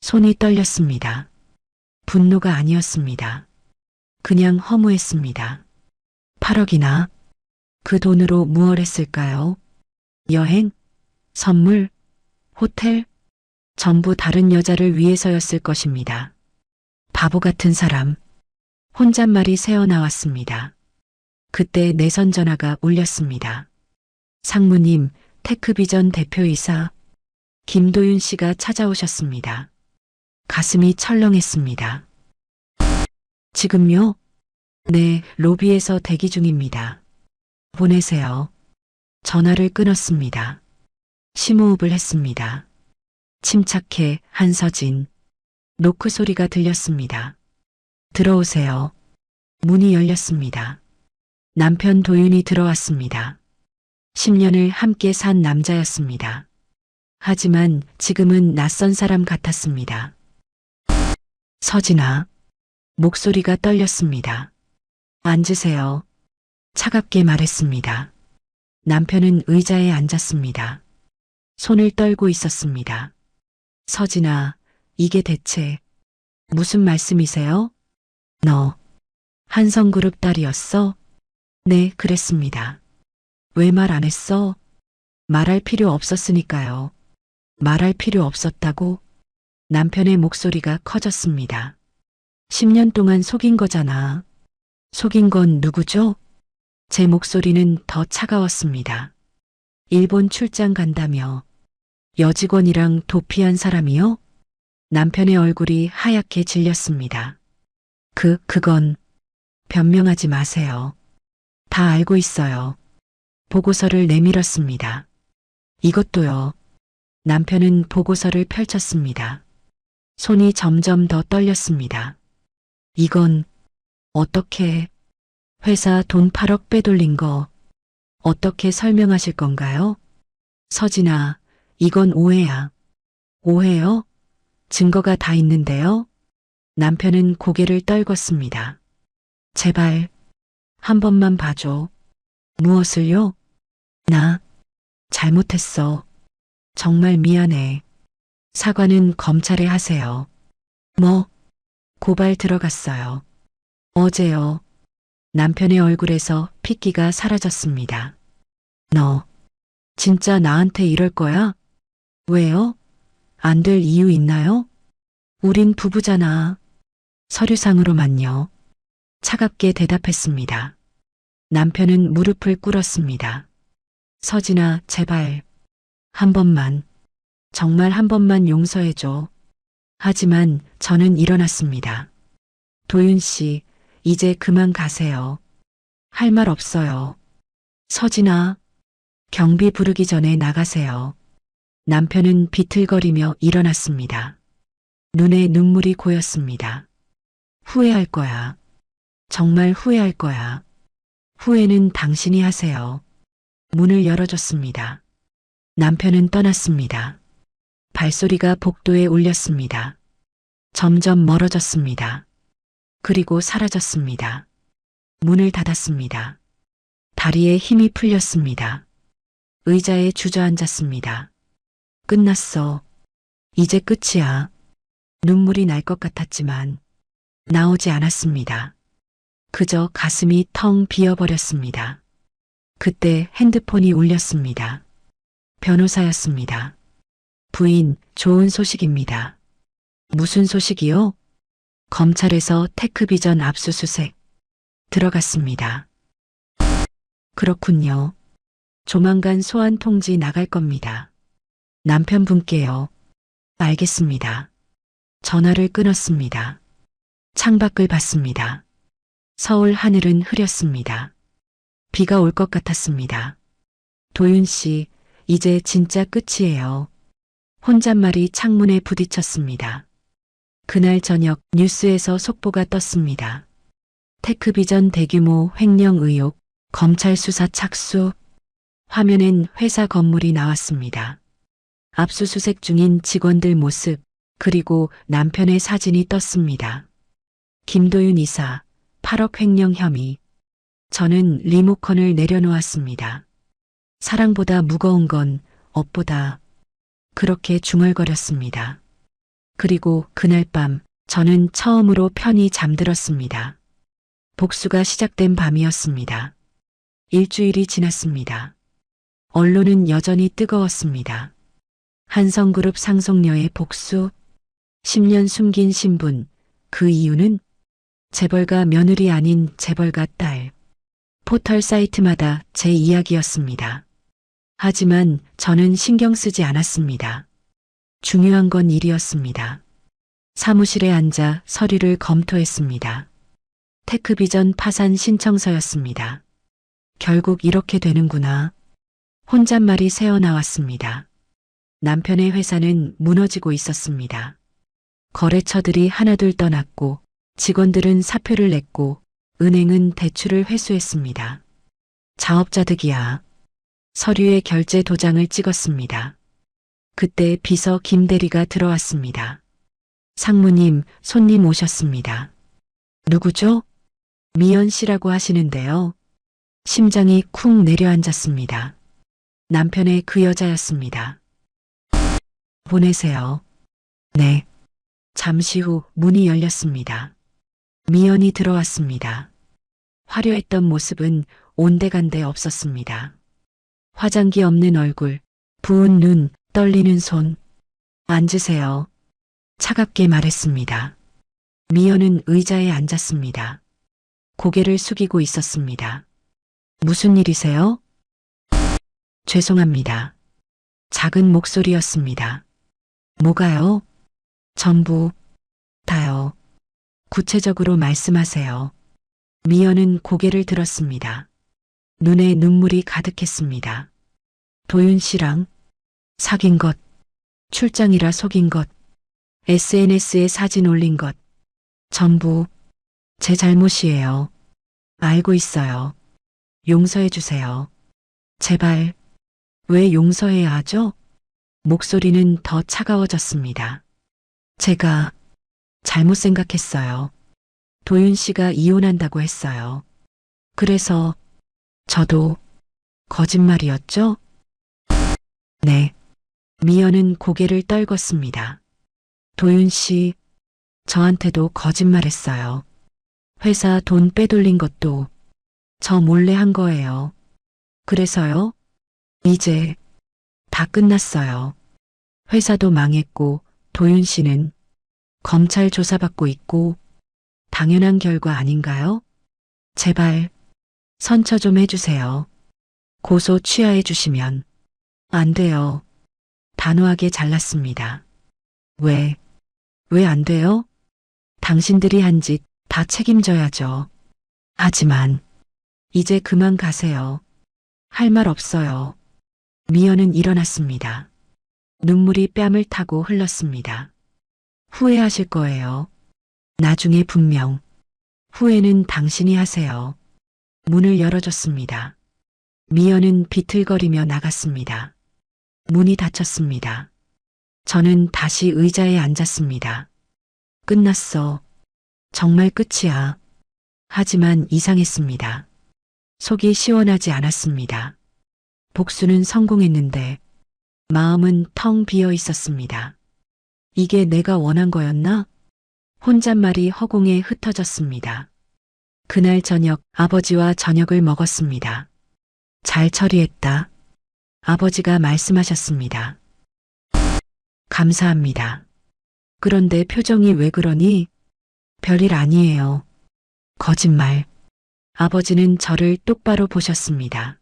손이 떨렸습니다. 분노가 아니었습니다. 그냥 허무했습니다. 8억이나? 그 돈으로 무얼 했을까요? 여행? 선물? 호텔? 전부 다른 여자를 위해서였을 것입니다. 바보 같은 사람. 혼잣말이 새어나왔습니다. 그때 내선 전화가 울렸습니다. 상무님, 테크비전 대표이사 김도윤 씨가 찾아오셨습니다. 가슴이 철렁했습니다. 지금요? 네, 로비에서 대기 중입니다. 보내세요. 전화를 끊었습니다. 심호흡을 했습니다. 침착해 한서진. 노크 소리가 들렸습니다. 들어오세요. 문이 열렸습니다. 남편 도윤이 들어왔습니다. 10년을 함께 산 남자였습니다. 하지만 지금은 낯선 사람 같았습니다. 서진아. 목소리가 떨렸습니다. 앉으세요. 차갑게 말했습니다. 남편은 의자에 앉았습니다. 손을 떨고 있었습니다. 서진아, 이게 대체 무슨 말씀이세요? 너 한성그룹 딸이었어? 네, 그랬습니다. 왜 말 안 했어? 말할 필요 없었으니까요. 말할 필요 없었다고? 남편의 목소리가 커졌습니다. 10년 동안 속인 거잖아. 속인 건 누구죠? 제 목소리는 더 차가웠습니다. 일본 출장 간다며. 여직원이랑 도피한 사람이요? 남편의 얼굴이 하얗게 질렸습니다. 그건 변명하지 마세요. 다 알고 있어요. 보고서를 내밀었습니다. 이것도요. 남편은 보고서를 펼쳤습니다. 손이 점점 더 떨렸습니다. 이건 어떻게 회사 돈 8억 빼돌린 거 어떻게 설명하실 건가요? 서진아, 이건 오해야. 오해요? 증거가 다 있는데요? 남편은 고개를 떨궜습니다. 제발 한 번만 봐줘. 무엇을요? 나 잘못했어. 정말 미안해. 사과는 검찰에 하세요. 뭐? 고발 들어갔어요. 어제요. 남편의 얼굴에서 핏기가 사라졌습니다. 너 진짜 나한테 이럴 거야? 왜요? 안 될 이유 있나요? 우린 부부잖아. 서류상으로만요. 차갑게 대답했습니다. 남편은 무릎을 꿇었습니다. 서진아, 제발. 한 번만. 정말 한 번만 용서해줘. 하지만 저는 일어났습니다. 도윤 씨, 이제 그만 가세요. 할 말 없어요. 서진아, 경비 부르기 전에 나가세요. 남편은 비틀거리며 일어났습니다. 눈에 눈물이 고였습니다. 후회할 거야. 정말 후회할 거야. 후회는 당신이 하세요. 문을 열어줬습니다. 남편은 떠났습니다. 발소리가 복도에 울렸습니다. 점점 멀어졌습니다. 그리고 사라졌습니다. 문을 닫았습니다. 다리에 힘이 풀렸습니다. 의자에 주저앉았습니다. 끝났어. 이제 끝이야. 눈물이 날 것 같았지만 나오지 않았습니다. 그저 가슴이 텅 비어버렸습니다. 그때 핸드폰이 울렸습니다. 변호사였습니다. 부인, 좋은 소식입니다. 무슨 소식이요? 검찰에서 테크비전 압수수색 들어갔습니다. 그렇군요. 조만간 소환 통지 나갈 겁니다. 남편분께요. 알겠습니다. 전화를 끊었습니다. 창밖을 봤습니다. 서울 하늘은 흐렸습니다. 비가 올 것 같았습니다. 도윤 씨, 이제 진짜 끝이에요. 혼잣말이 창문에 부딪혔습니다. 그날 저녁 뉴스에서 속보가 떴습니다. 테크비전 대규모 횡령 의혹, 검찰 수사 착수. 화면엔 회사 건물이 나왔습니다. 압수수색 중인 직원들 모습, 그리고 남편의 사진이 떴습니다. 김도윤 이사, 8억 횡령 혐의. 저는 리모컨을 내려놓았습니다. 사랑보다 무거운 건 업보다 그렇게 중얼거렸습니다. 그리고 그날 밤 저는 처음으로 편히 잠들었습니다. 복수가 시작된 밤이었습니다. 일주일이 지났습니다. 언론은 여전히 뜨거웠습니다. 한성그룹 상속녀의 복수, 10년 숨긴 신분, 그 이유는 재벌가 며느리 아닌 재벌가 딸. 포털 사이트마다 제 이야기였습니다. 하지만 저는 신경 쓰지 않았습니다. 중요한 건 일이었습니다. 사무실에 앉아 서류를 검토했습니다. 테크비전 파산 신청서였습니다. 결국 이렇게 되는구나. 혼잣말이 새어나왔습니다. 남편의 회사는 무너지고 있었습니다. 거래처들이 하나둘 떠났고 직원들은 사표를 냈고 은행은 대출을 회수했습니다. 자업자득이야. 서류에 결제 도장을 찍었습니다. 그때 비서 김 대리가 들어왔습니다. 상무님, 손님 오셨습니다. 누구죠? 미연 씨라고 하시는데요. 심장이 쿵 내려앉았습니다. 남편의 그 여자였습니다. 보내세요. 네. 잠시 후 문이 열렸습니다. 미연이 들어왔습니다. 화려했던 모습은 온데간데 없었습니다. 화장기 없는 얼굴, 부은 눈, 떨리는 손. 앉으세요. 차갑게 말했습니다. 미연은 의자에 앉았습니다. 고개를 숙이고 있었습니다. 무슨 일이세요? 죄송합니다. 작은 목소리였습니다. 뭐가요? 전부 다요. 구체적으로 말씀하세요. 미연은 고개를 들었습니다. 눈에 눈물이 가득했습니다. 도윤 씨랑 사귄 것, 출장이라 속인 것, SNS에 사진 올린 것, 전부 제 잘못이에요. 알고 있어요. 용서해 주세요. 제발. 왜 용서해야 하죠? 목소리는 더 차가워졌습니다. 제가 잘못 생각했어요. 도윤 씨가 이혼한다고 했어요. 그래서 저도 거짓말이었죠? 네. 미연은 고개를 떨궜습니다. 도윤 씨, 저한테도 거짓말했어요. 회사 돈 빼돌린 것도 저 몰래 한 거예요. 그래서요? 이제 다 끝났어요. 회사도 망했고 도윤 씨는 검찰 조사받고 있고 당연한 결과 아닌가요? 제발 선처 좀 해주세요. 고소 취하해 주시면. 안 돼요. 단호하게 잘랐습니다. 왜 안 돼요? 당신들이 한 짓 다 책임져야죠. 하지만 이제 그만 가세요. 할 말 없어요. 미연은 일어났습니다. 눈물이 뺨을 타고 흘렀습니다. 후회하실 거예요. 나중에 분명. 후회는 당신이 하세요. 문을 열어줬습니다. 미연은 비틀거리며 나갔습니다. 문이 닫혔습니다. 저는 다시 의자에 앉았습니다. 끝났어. 정말 끝이야. 하지만 이상했습니다. 속이 시원하지 않았습니다. 복수는 성공했는데 마음은 텅 비어 있었습니다. 이게 내가 원한 거였나? 혼잣말이 허공에 흩어졌습니다. 그날 저녁 아버지와 저녁을 먹었습니다. 잘 처리했다. 아버지가 말씀하셨습니다. 감사합니다. 그런데 표정이 왜 그러니? 별일 아니에요. 거짓말. 아버지는 저를 똑바로 보셨습니다.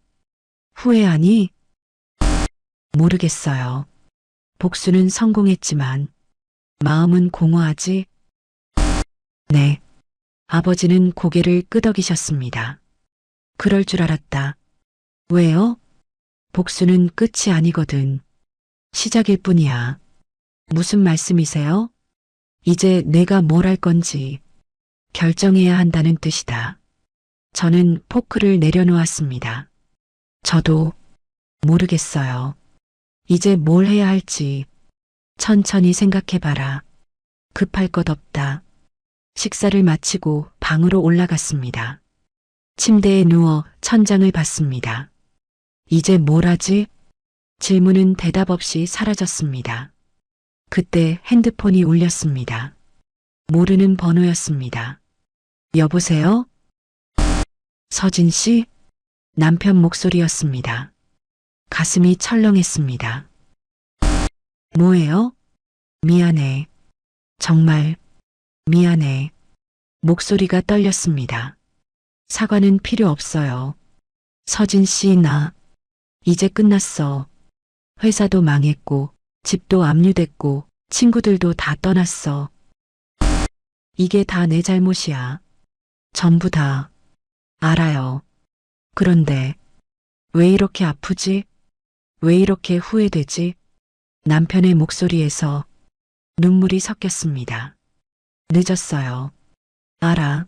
후회하니? 모르겠어요. 복수는 성공했지만 마음은 공허하지? 네. 아버지는 고개를 끄덕이셨습니다. 그럴 줄 알았다. 왜요? 복수는 끝이 아니거든. 시작일 뿐이야. 무슨 말씀이세요? 이제 내가 뭘 할 건지 결정해야 한다는 뜻이다. 저는 포크를 내려놓았습니다. 저도 모르겠어요. 이제 뭘 해야 할지 천천히 생각해봐라. 급할 것 없다. 식사를 마치고 방으로 올라갔습니다. 침대에 누워 천장을 봤습니다. 이제 뭘 하지? 질문은 대답 없이 사라졌습니다. 그때 핸드폰이 울렸습니다. 모르는 번호였습니다. 여보세요? 서진 씨? 남편 목소리였습니다. 가슴이 철렁했습니다. 뭐예요? 미안해. 정말 미안해. 목소리가 떨렸습니다. 사과는 필요 없어요. 서진 씨, 나 이제 끝났어. 회사도 망했고, 집도 압류됐고, 친구들도 다 떠났어. 이게 다 내 잘못이야. 전부 다. 알아요. 그런데 왜 이렇게 아프지? 왜 이렇게 후회되지? 남편의 목소리에서 눈물이 섞였습니다. 늦었어요. 알아.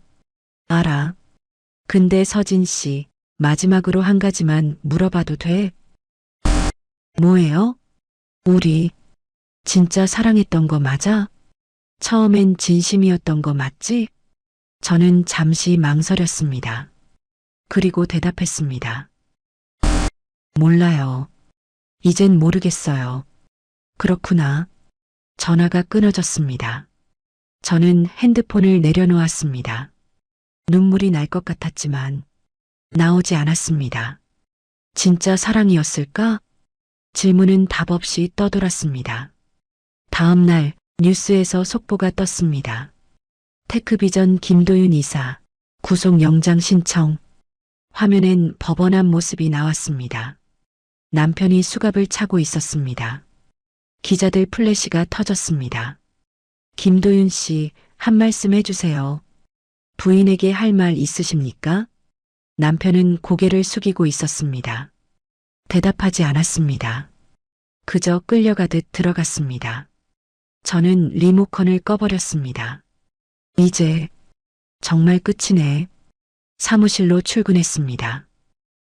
근데 서진 씨, 마지막으로 한 가지만 물어봐도 돼? 뭐예요? 우리 진짜 사랑했던 거 맞아? 처음엔 진심이었던 거 맞지? 저는 잠시 망설였습니다. 그리고 대답했습니다. 몰라요. 이젠 모르겠어요. 그렇구나. 전화가 끊어졌습니다. 저는 핸드폰을 내려놓았습니다. 눈물이 날 것 같았지만 나오지 않았습니다. 진짜 사랑이었을까? 질문은 답 없이 떠돌았습니다. 다음 날 뉴스에서 속보가 떴습니다. 테크비전 김도윤 이사 구속영장 신청. 화면엔 법원 앞 모습이 나왔습니다. 남편이 수갑을 차고 있었습니다. 기자들 플래시가 터졌습니다. 김도윤 씨, 한 말씀 해주세요. 부인에게 할 말 있으십니까? 남편은 고개를 숙이고 있었습니다. 대답하지 않았습니다. 그저 끌려가듯 들어갔습니다. 저는 리모컨을 꺼버렸습니다. 이제 정말 끝이네. 사무실로 출근했습니다.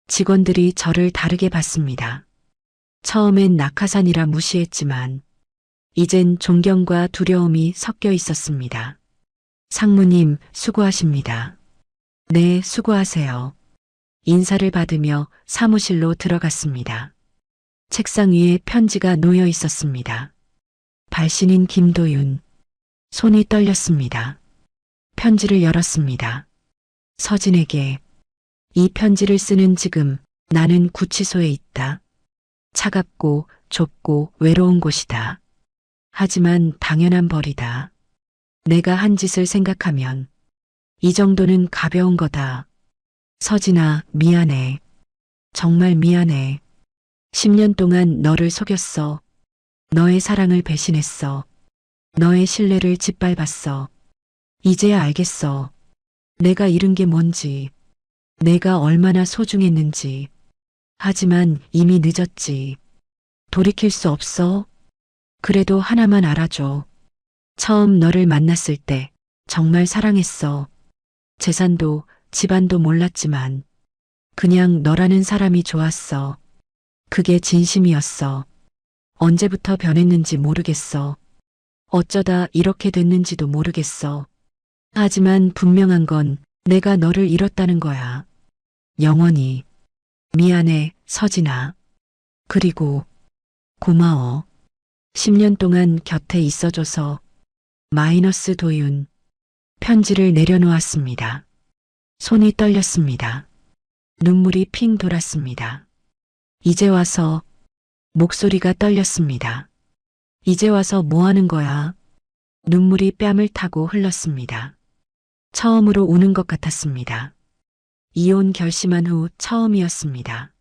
직원들이 저를 다르게 봤습니다. 처음엔 낙하산이라 무시했지만 이젠 존경과 두려움이 섞여 있었습니다. 상무님, 수고하십니다. 네, 수고하세요. 인사를 받으며 사무실로 들어갔습니다. 책상 위에 편지가 놓여 있었습니다. 발신인 김도윤. 손이 떨렸습니다. 편지를 열었습니다. 서진에게. 이 편지를 쓰는 지금 나는 구치소에 있다. 차갑고 좁고 외로운 곳이다. 하지만 당연한 벌이다. 내가 한 짓을 생각하면 이 정도는 가벼운 거다. 서진아, 미안해. 정말 미안해. 10년 동안 너를 속였어. 너의 사랑을 배신했어. 너의 신뢰를 짓밟았어. 이제야 알겠어. 내가 잃은 게 뭔지. 내가 얼마나 소중했는지. 하지만 이미 늦었지. 돌이킬 수 없어. 그래도 하나만 알아줘. 처음 너를 만났을 때 정말 사랑했어. 재산도 집안도 몰랐지만 그냥 너라는 사람이 좋았어. 그게 진심이었어. 언제부터 변했는지 모르겠어. 어쩌다 이렇게 됐는지도 모르겠어. 하지만 분명한 건 내가 너를 잃었다는 거야. 영원히. 미안해, 서진아. 그리고 고마워. 10년 동안 곁에 있어줘서. 마이너스 도윤. 편지를 내려놓았습니다. 손이 떨렸습니다. 눈물이 핑 돌았습니다. 이제 와서. 목소리가 떨렸습니다. 이제 와서 뭐 하는 거야? 눈물이 뺨을 타고 흘렀습니다. 처음으로 우는 것 같았습니다. 이혼 결심한 후 처음이었습니다.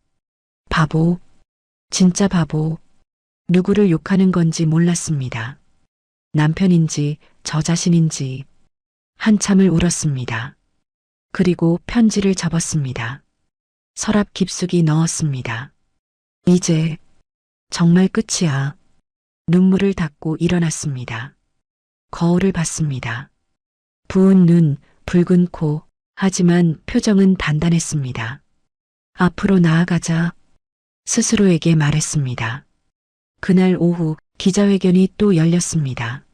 바보. 진짜 바보. 누구를 욕하는 건지 몰랐습니다. 남편인지 저 자신인지. 한참을 울었습니다. 그리고 편지를 접었습니다. 서랍 깊숙이 넣었습니다. 이제 정말 끝이야. 눈물을 닦고 일어났습니다. 거울을 봤습니다. 부은 눈, 붉은 코, 하지만 표정은 단단했습니다. 앞으로 나아가자. 스스로에게 말했습니다. 그날 오후 기자회견이 또 열렸습니다.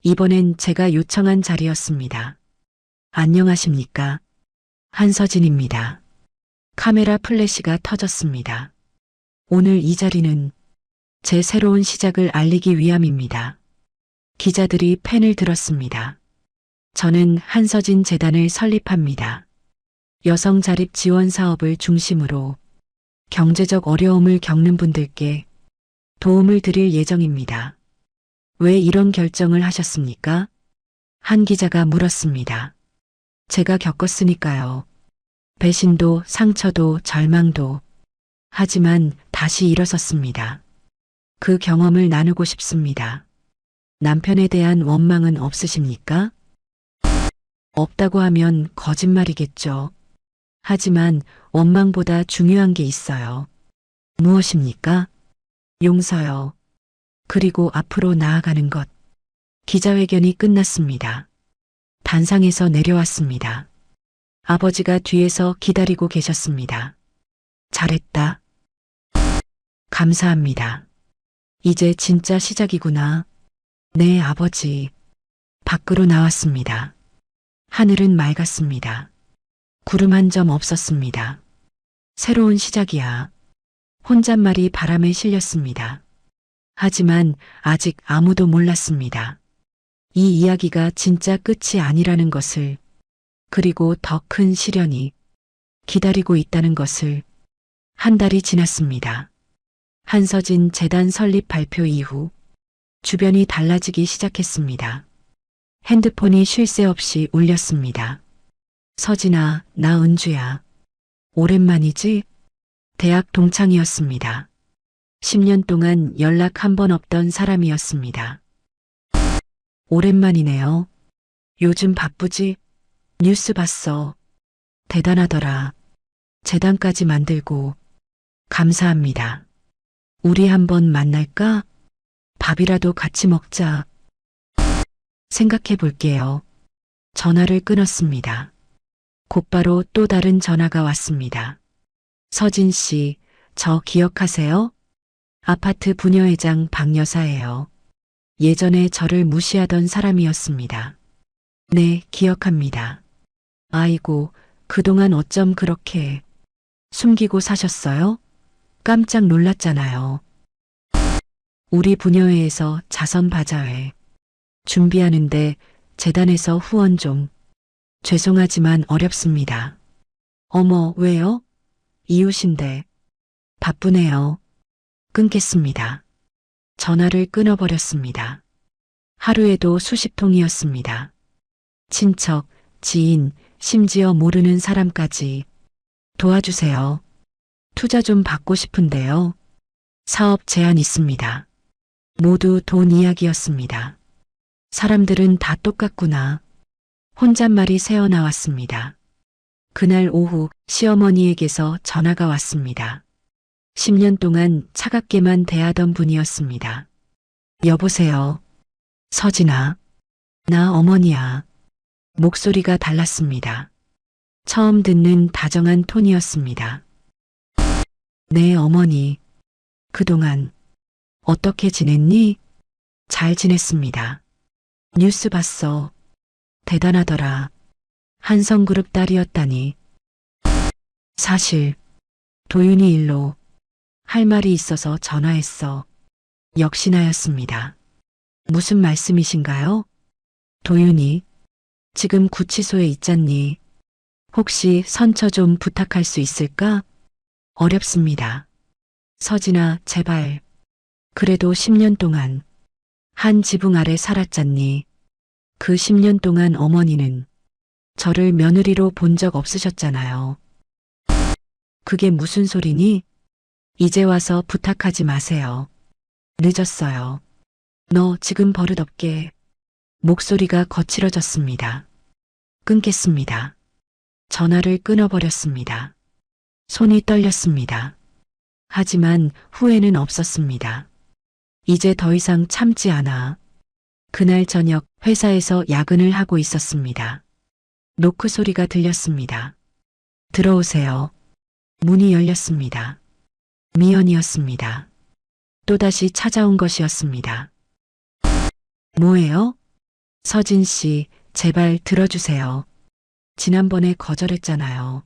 이번엔 제가 요청한 자리였습니다. 안녕하십니까? 한서진입니다. 카메라 플래시가 터졌습니다. 오늘 이 자리는 제 새로운 시작을 알리기 위함입니다. 기자들이 펜을 들었습니다. 저는 한서진 재단을 설립합니다. 여성 자립 지원 사업을 중심으로 경제적 어려움을 겪는 분들께 도움을 드릴 예정입니다. 왜 이런 결정을 하셨습니까? 한 기자가 물었습니다. 제가 겪었으니까요. 배신도 상처도 절망도. 하지만 다시 일어섰습니다. 그 경험을 나누고 싶습니다. 남편에 대한 원망은 없으십니까? 없다고 하면 거짓말이겠죠. 하지만 원망보다 중요한 게 있어요. 무엇입니까? 용서요. 그리고 앞으로 나아가는 것. 기자회견이 끝났습니다. 단상에서 내려왔습니다. 아버지가 뒤에서 기다리고 계셨습니다. 잘했다. 감사합니다. 이제 진짜 시작이구나. 네, 아버지. 밖으로 나왔습니다. 하늘은 맑았습니다. 구름 한 점 없었습니다. 새로운 시작이야. 혼잣말이 바람에 실렸습니다. 하지만 아직 아무도 몰랐습니다. 이 이야기가 진짜 끝이 아니라는 것을, 그리고 더 큰 시련이 기다리고 있다는 것을. 한 달이 지났습니다. 한서진 재단 설립 발표 이후 주변이 달라지기 시작했습니다. 핸드폰이 쉴 새 없이 울렸습니다. 서진아, 나 은주야. 오랜만이지? 대학 동창이었습니다. 10년 동안 연락 한 번 없던 사람이었습니다. 오랜만이네요. 요즘 바쁘지? 뉴스 봤어. 대단하더라. 재단까지 만들고. 감사합니다. 우리 한번 만날까? 밥이라도 같이 먹자. 생각해 볼게요. 전화를 끊었습니다. 곧바로 또 다른 전화가 왔습니다. 서진 씨, 저 기억하세요? 아파트 부녀회장 박 여사예요. 예전에 저를 무시하던 사람이었습니다. 네, 기억합니다. 아이고, 그동안 어쩜 그렇게 숨기고 사셨어요? 깜짝 놀랐잖아요. 우리 부녀회에서 자선 바자회 준비하는데 재단에서 후원 좀. 죄송하지만 어렵습니다. 어머, 왜요? 이웃인데. 바쁘네요. 끊겠습니다. 전화를 끊어버렸습니다. 하루에도 수십 통이었습니다. 친척, 지인, 심지어 모르는 사람까지. 도와주세요. 투자 좀 받고 싶은데요. 사업 제안 있습니다. 모두 돈 이야기였습니다. 사람들은 다 똑같구나. 혼잣말이 새어나왔습니다. 그날 오후 시어머니에게서 전화가 왔습니다. 10년 동안 차갑게만 대하던 분이었습니다. 여보세요. 서진아. 나 어머니야. 목소리가 달랐습니다. 처음 듣는 다정한 톤이었습니다. 네, 어머니. 그동안 어떻게 지냈니? 잘 지냈습니다. 뉴스 봤어. 대단하더라. 한성그룹 딸이었다니. 사실 도윤이 일로 할 말이 있어서 전화했어. 역시나였습니다. 무슨 말씀이신가요? 도윤이 지금 구치소에 있잖니. 혹시 선처 좀 부탁할 수 있을까? 어렵습니다. 서진아, 제발. 그래도 10년 동안 한 지붕 아래 살았잖니. 그 10년 동안 어머니는 저를 며느리로 본 적 없으셨잖아요. 그게 무슨 소리니? 이제 와서 부탁하지 마세요. 늦었어요. 너 지금 버릇없게. 목소리가 거칠어졌습니다. 끊겠습니다. 전화를 끊어버렸습니다. 손이 떨렸습니다. 하지만 후회는 없었습니다. 이제 더 이상 참지 않아. 그날 저녁 회사에서 야근을 하고 있었습니다. 노크 소리가 들렸습니다. 들어오세요. 문이 열렸습니다. 미연이었습니다. 또다시 찾아온 것이었습니다. 뭐예요? 서진 씨, 제발 들어주세요. 지난번에 거절했잖아요.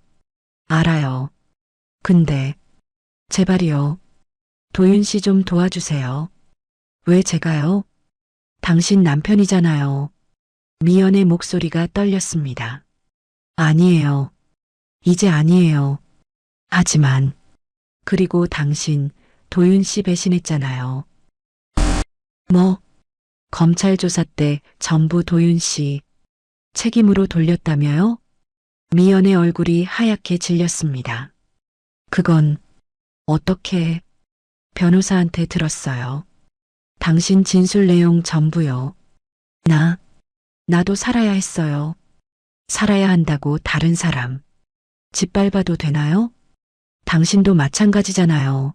알아요. 근데 제발이요. 도윤 씨 좀 도와주세요. 왜 제가요? 당신 남편이잖아요. 미연의 목소리가 떨렸습니다. 아니에요. 이제 아니에요. 하지만 그리고 당신 도윤 씨 배신했잖아요. 뭐? 검찰 조사 때 전부 도윤 씨 책임으로 돌렸다며요? 미연의 얼굴이 하얗게 질렸습니다. 그건 어떻게 변호사한테 들었어요. 당신 진술 내용 전부요. 나도 살아야 했어요. 살아야 한다고 다른 사람 짓밟아도 되나요? 당신도 마찬가지잖아요.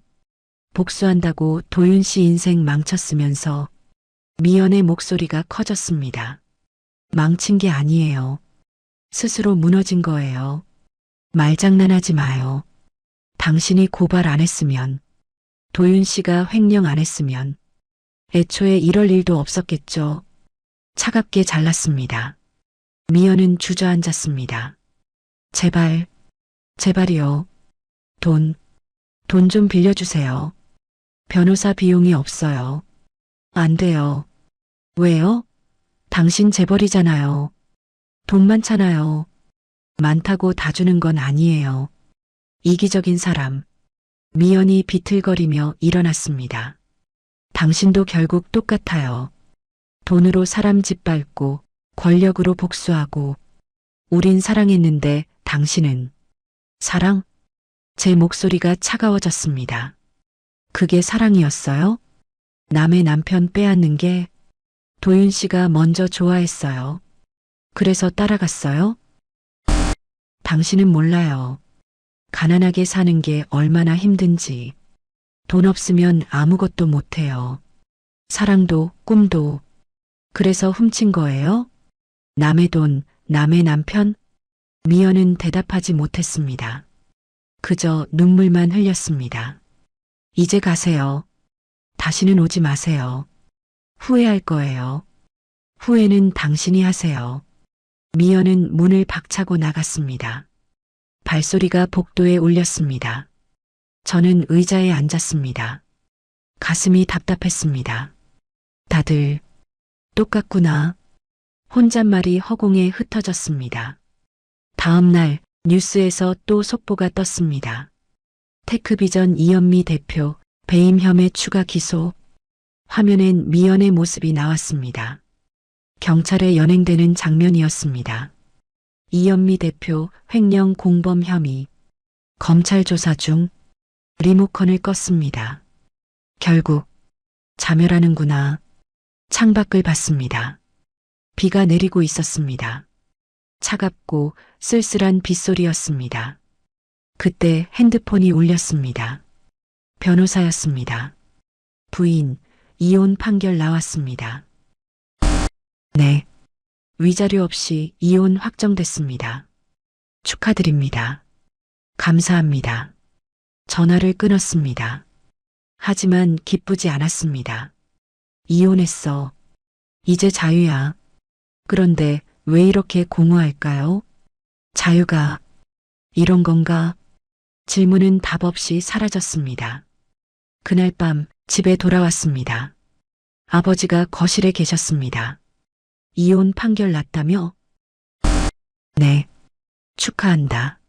복수한다고 도윤 씨 인생 망쳤으면서 미연의 목소리가 커졌습니다. 망친 게 아니에요. 스스로 무너진 거예요. 말장난하지 마요. 당신이 고발 안 했으면, 도윤 씨가 횡령 안 했으면, 애초에 이럴 일도 없었겠죠. 차갑게 잘랐습니다. 미연은 주저앉았습니다. 제발이요. 돈 좀 빌려주세요. 변호사 비용이 없어요. 안 돼요. 왜요? 당신 재벌이잖아요. 돈 많잖아요. 많다고 다 주는 건 아니에요. 이기적인 사람. 미연이 비틀거리며 일어났습니다. 당신도 결국 똑같아요. 돈으로 사람 짓밟고 권력으로 복수하고 우린 사랑했는데 당신은 사랑? 제 목소리가 차가워졌습니다. 그게 사랑이었어요? 남의 남편 빼앗는 게 도윤 씨가 먼저 좋아했어요. 그래서 따라갔어요? 당신은 몰라요. 가난하게 사는 게 얼마나 힘든지. 돈 없으면 아무것도 못해요. 사랑도 꿈도. 그래서 훔친 거예요? 남의 돈, 남의 남편? 미연은 대답하지 못했습니다. 그저 눈물만 흘렸습니다. 이제 가세요. 다시는 오지 마세요. 후회할 거예요. 후회는 당신이 하세요. 미연은 문을 박차고 나갔습니다. 발소리가 복도에 울렸습니다. 저는 의자에 앉았습니다. 가슴이 답답했습니다. 다들 똑같구나. 혼잣말이 허공에 흩어졌습니다. 다음 날 뉴스에서 또 속보가 떴습니다. 테크비전 이현미 대표 배임 혐의 추가 기소. 화면엔 미연의 모습이 나왔습니다. 경찰에 연행되는 장면이었습니다. 이현미 대표 횡령 공범 혐의. 검찰 조사 중 리모컨을 껐습니다. 결국 자멸하는구나. 창밖을 봤습니다. 비가 내리고 있었습니다. 차갑고 쓸쓸한 빗소리였습니다. 그때 핸드폰이 울렸습니다. 변호사였습니다. 부인, 이혼 판결 나왔습니다. 네. 위자료 없이 이혼 확정됐습니다. 축하드립니다. 감사합니다. 전화를 끊었습니다. 하지만 기쁘지 않았습니다. 이혼했어. 이제 자유야. 그런데 왜 이렇게 공허할까요? 자유가 이런 건가? 질문은 답 없이 사라졌습니다. 그날 밤 집에 돌아왔습니다. 아버지가 거실에 계셨습니다. 이혼 판결 났다며? 네. 축하한다.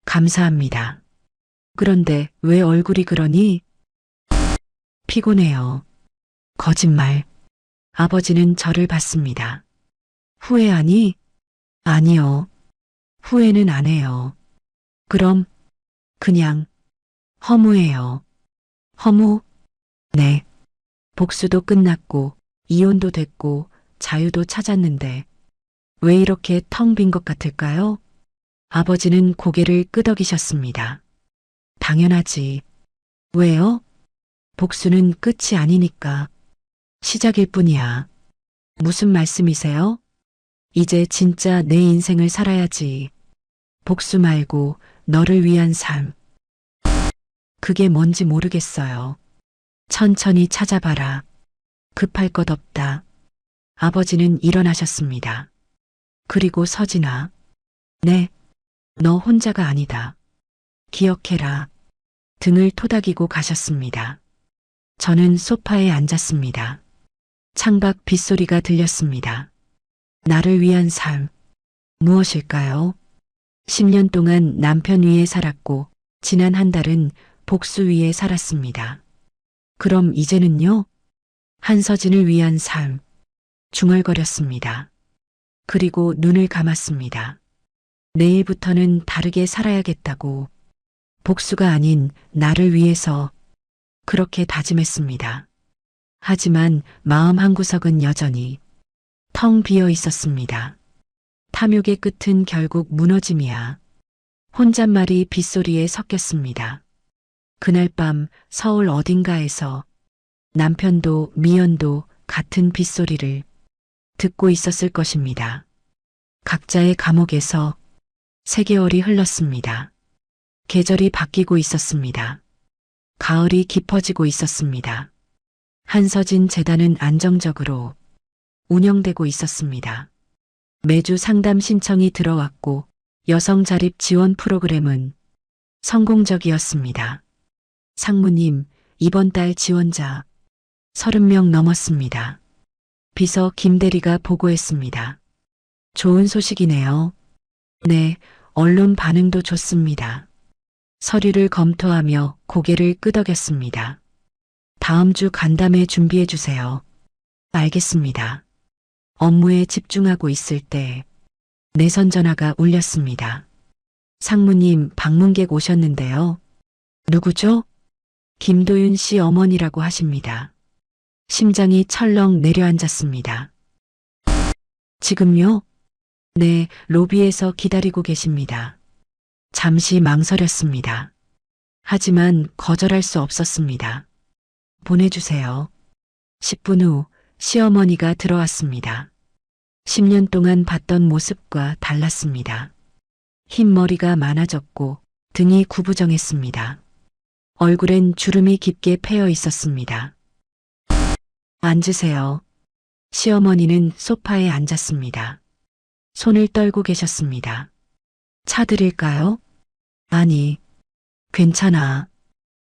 감사합니다. 그런데 왜 얼굴이 그러니? 피곤해요. 거짓말. 아버지는 저를 봤습니다. 후회하니? 아니요. 후회는 안 해요. 그럼 그냥 허무해요. 허무? 네. 복수도 끝났고 이혼도 됐고 자유도 찾았는데 왜 이렇게 텅 빈 것 같을까요? 아버지는 고개를 끄덕이셨습니다. 당연하지. 왜요? 복수는 끝이 아니니까. 시작일 뿐이야. 무슨 말씀이세요? 이제 진짜 내 인생을 살아야지. 복수 말고 너를 위한 삶. 그게 뭔지 모르겠어요. 천천히 찾아봐라. 급할 것 없다. 아버지는 일어나셨습니다. 그리고 서진아. 네, 너 혼자가 아니다. 기억해라. 등을 토닥이고 가셨습니다. 저는 소파에 앉았습니다. 창밖 빗소리가 들렸습니다. 나를 위한 삶, 무엇일까요? 10년 동안 남편 위에 살았고, 지난 한 달은 복수 위에 살았습니다. 그럼 이제는요? 한서진을 위한 삶, 중얼거렸습니다. 그리고 눈을 감았습니다. 내일부터는 다르게 살아야겠다고, 복수가 아닌 나를 위해서 그렇게 다짐했습니다. 하지만 마음 한구석은 여전히 텅 비어 있었습니다. 탐욕의 끝은 결국 무너짐이야. 혼잣말이 빗소리에 섞였습니다. 그날 밤 서울 어딘가에서 남편도 미연도 같은 빗소리를 듣고 있었을 것입니다. 각자의 감옥에서 3개월이 흘렀습니다. 계절이 바뀌고 있었습니다. 가을이 깊어지고 있었습니다. 한서진 재단은 안정적으로 운영되고 있었습니다. 매주 상담 신청이 들어왔고 여성 자립 지원 프로그램은 성공적이었습니다. 상무님, 이번 달 지원자 30명 넘었습니다. 비서 김대리가 보고했습니다. 좋은 소식이네요. 네, 언론 반응도 좋습니다. 서류를 검토하며 고개를 끄덕였습니다. 다음 주 간담회 준비해 주세요. 알겠습니다. 업무에 집중하고 있을 때 내선 전화가 울렸습니다. 상무님, 방문객 오셨는데요. 누구죠? 김도윤 씨 어머니라고 하십니다. 심장이 철렁 내려앉았습니다. 지금요? 네, 로비에서 기다리고 계십니다. 잠시 망설였습니다. 하지만 거절할 수 없었습니다. 보내주세요. 10분 후 시어머니가 들어왔습니다. 10년 동안 봤던 모습과 달랐습니다. 흰 머리가 많아졌고 등이 구부정했습니다. 얼굴엔 주름이 깊게 패여 있었습니다. 앉으세요. 시어머니는 소파에 앉았습니다. 손을 떨고 계셨습니다. 차 드릴까요? 아니, 괜찮아.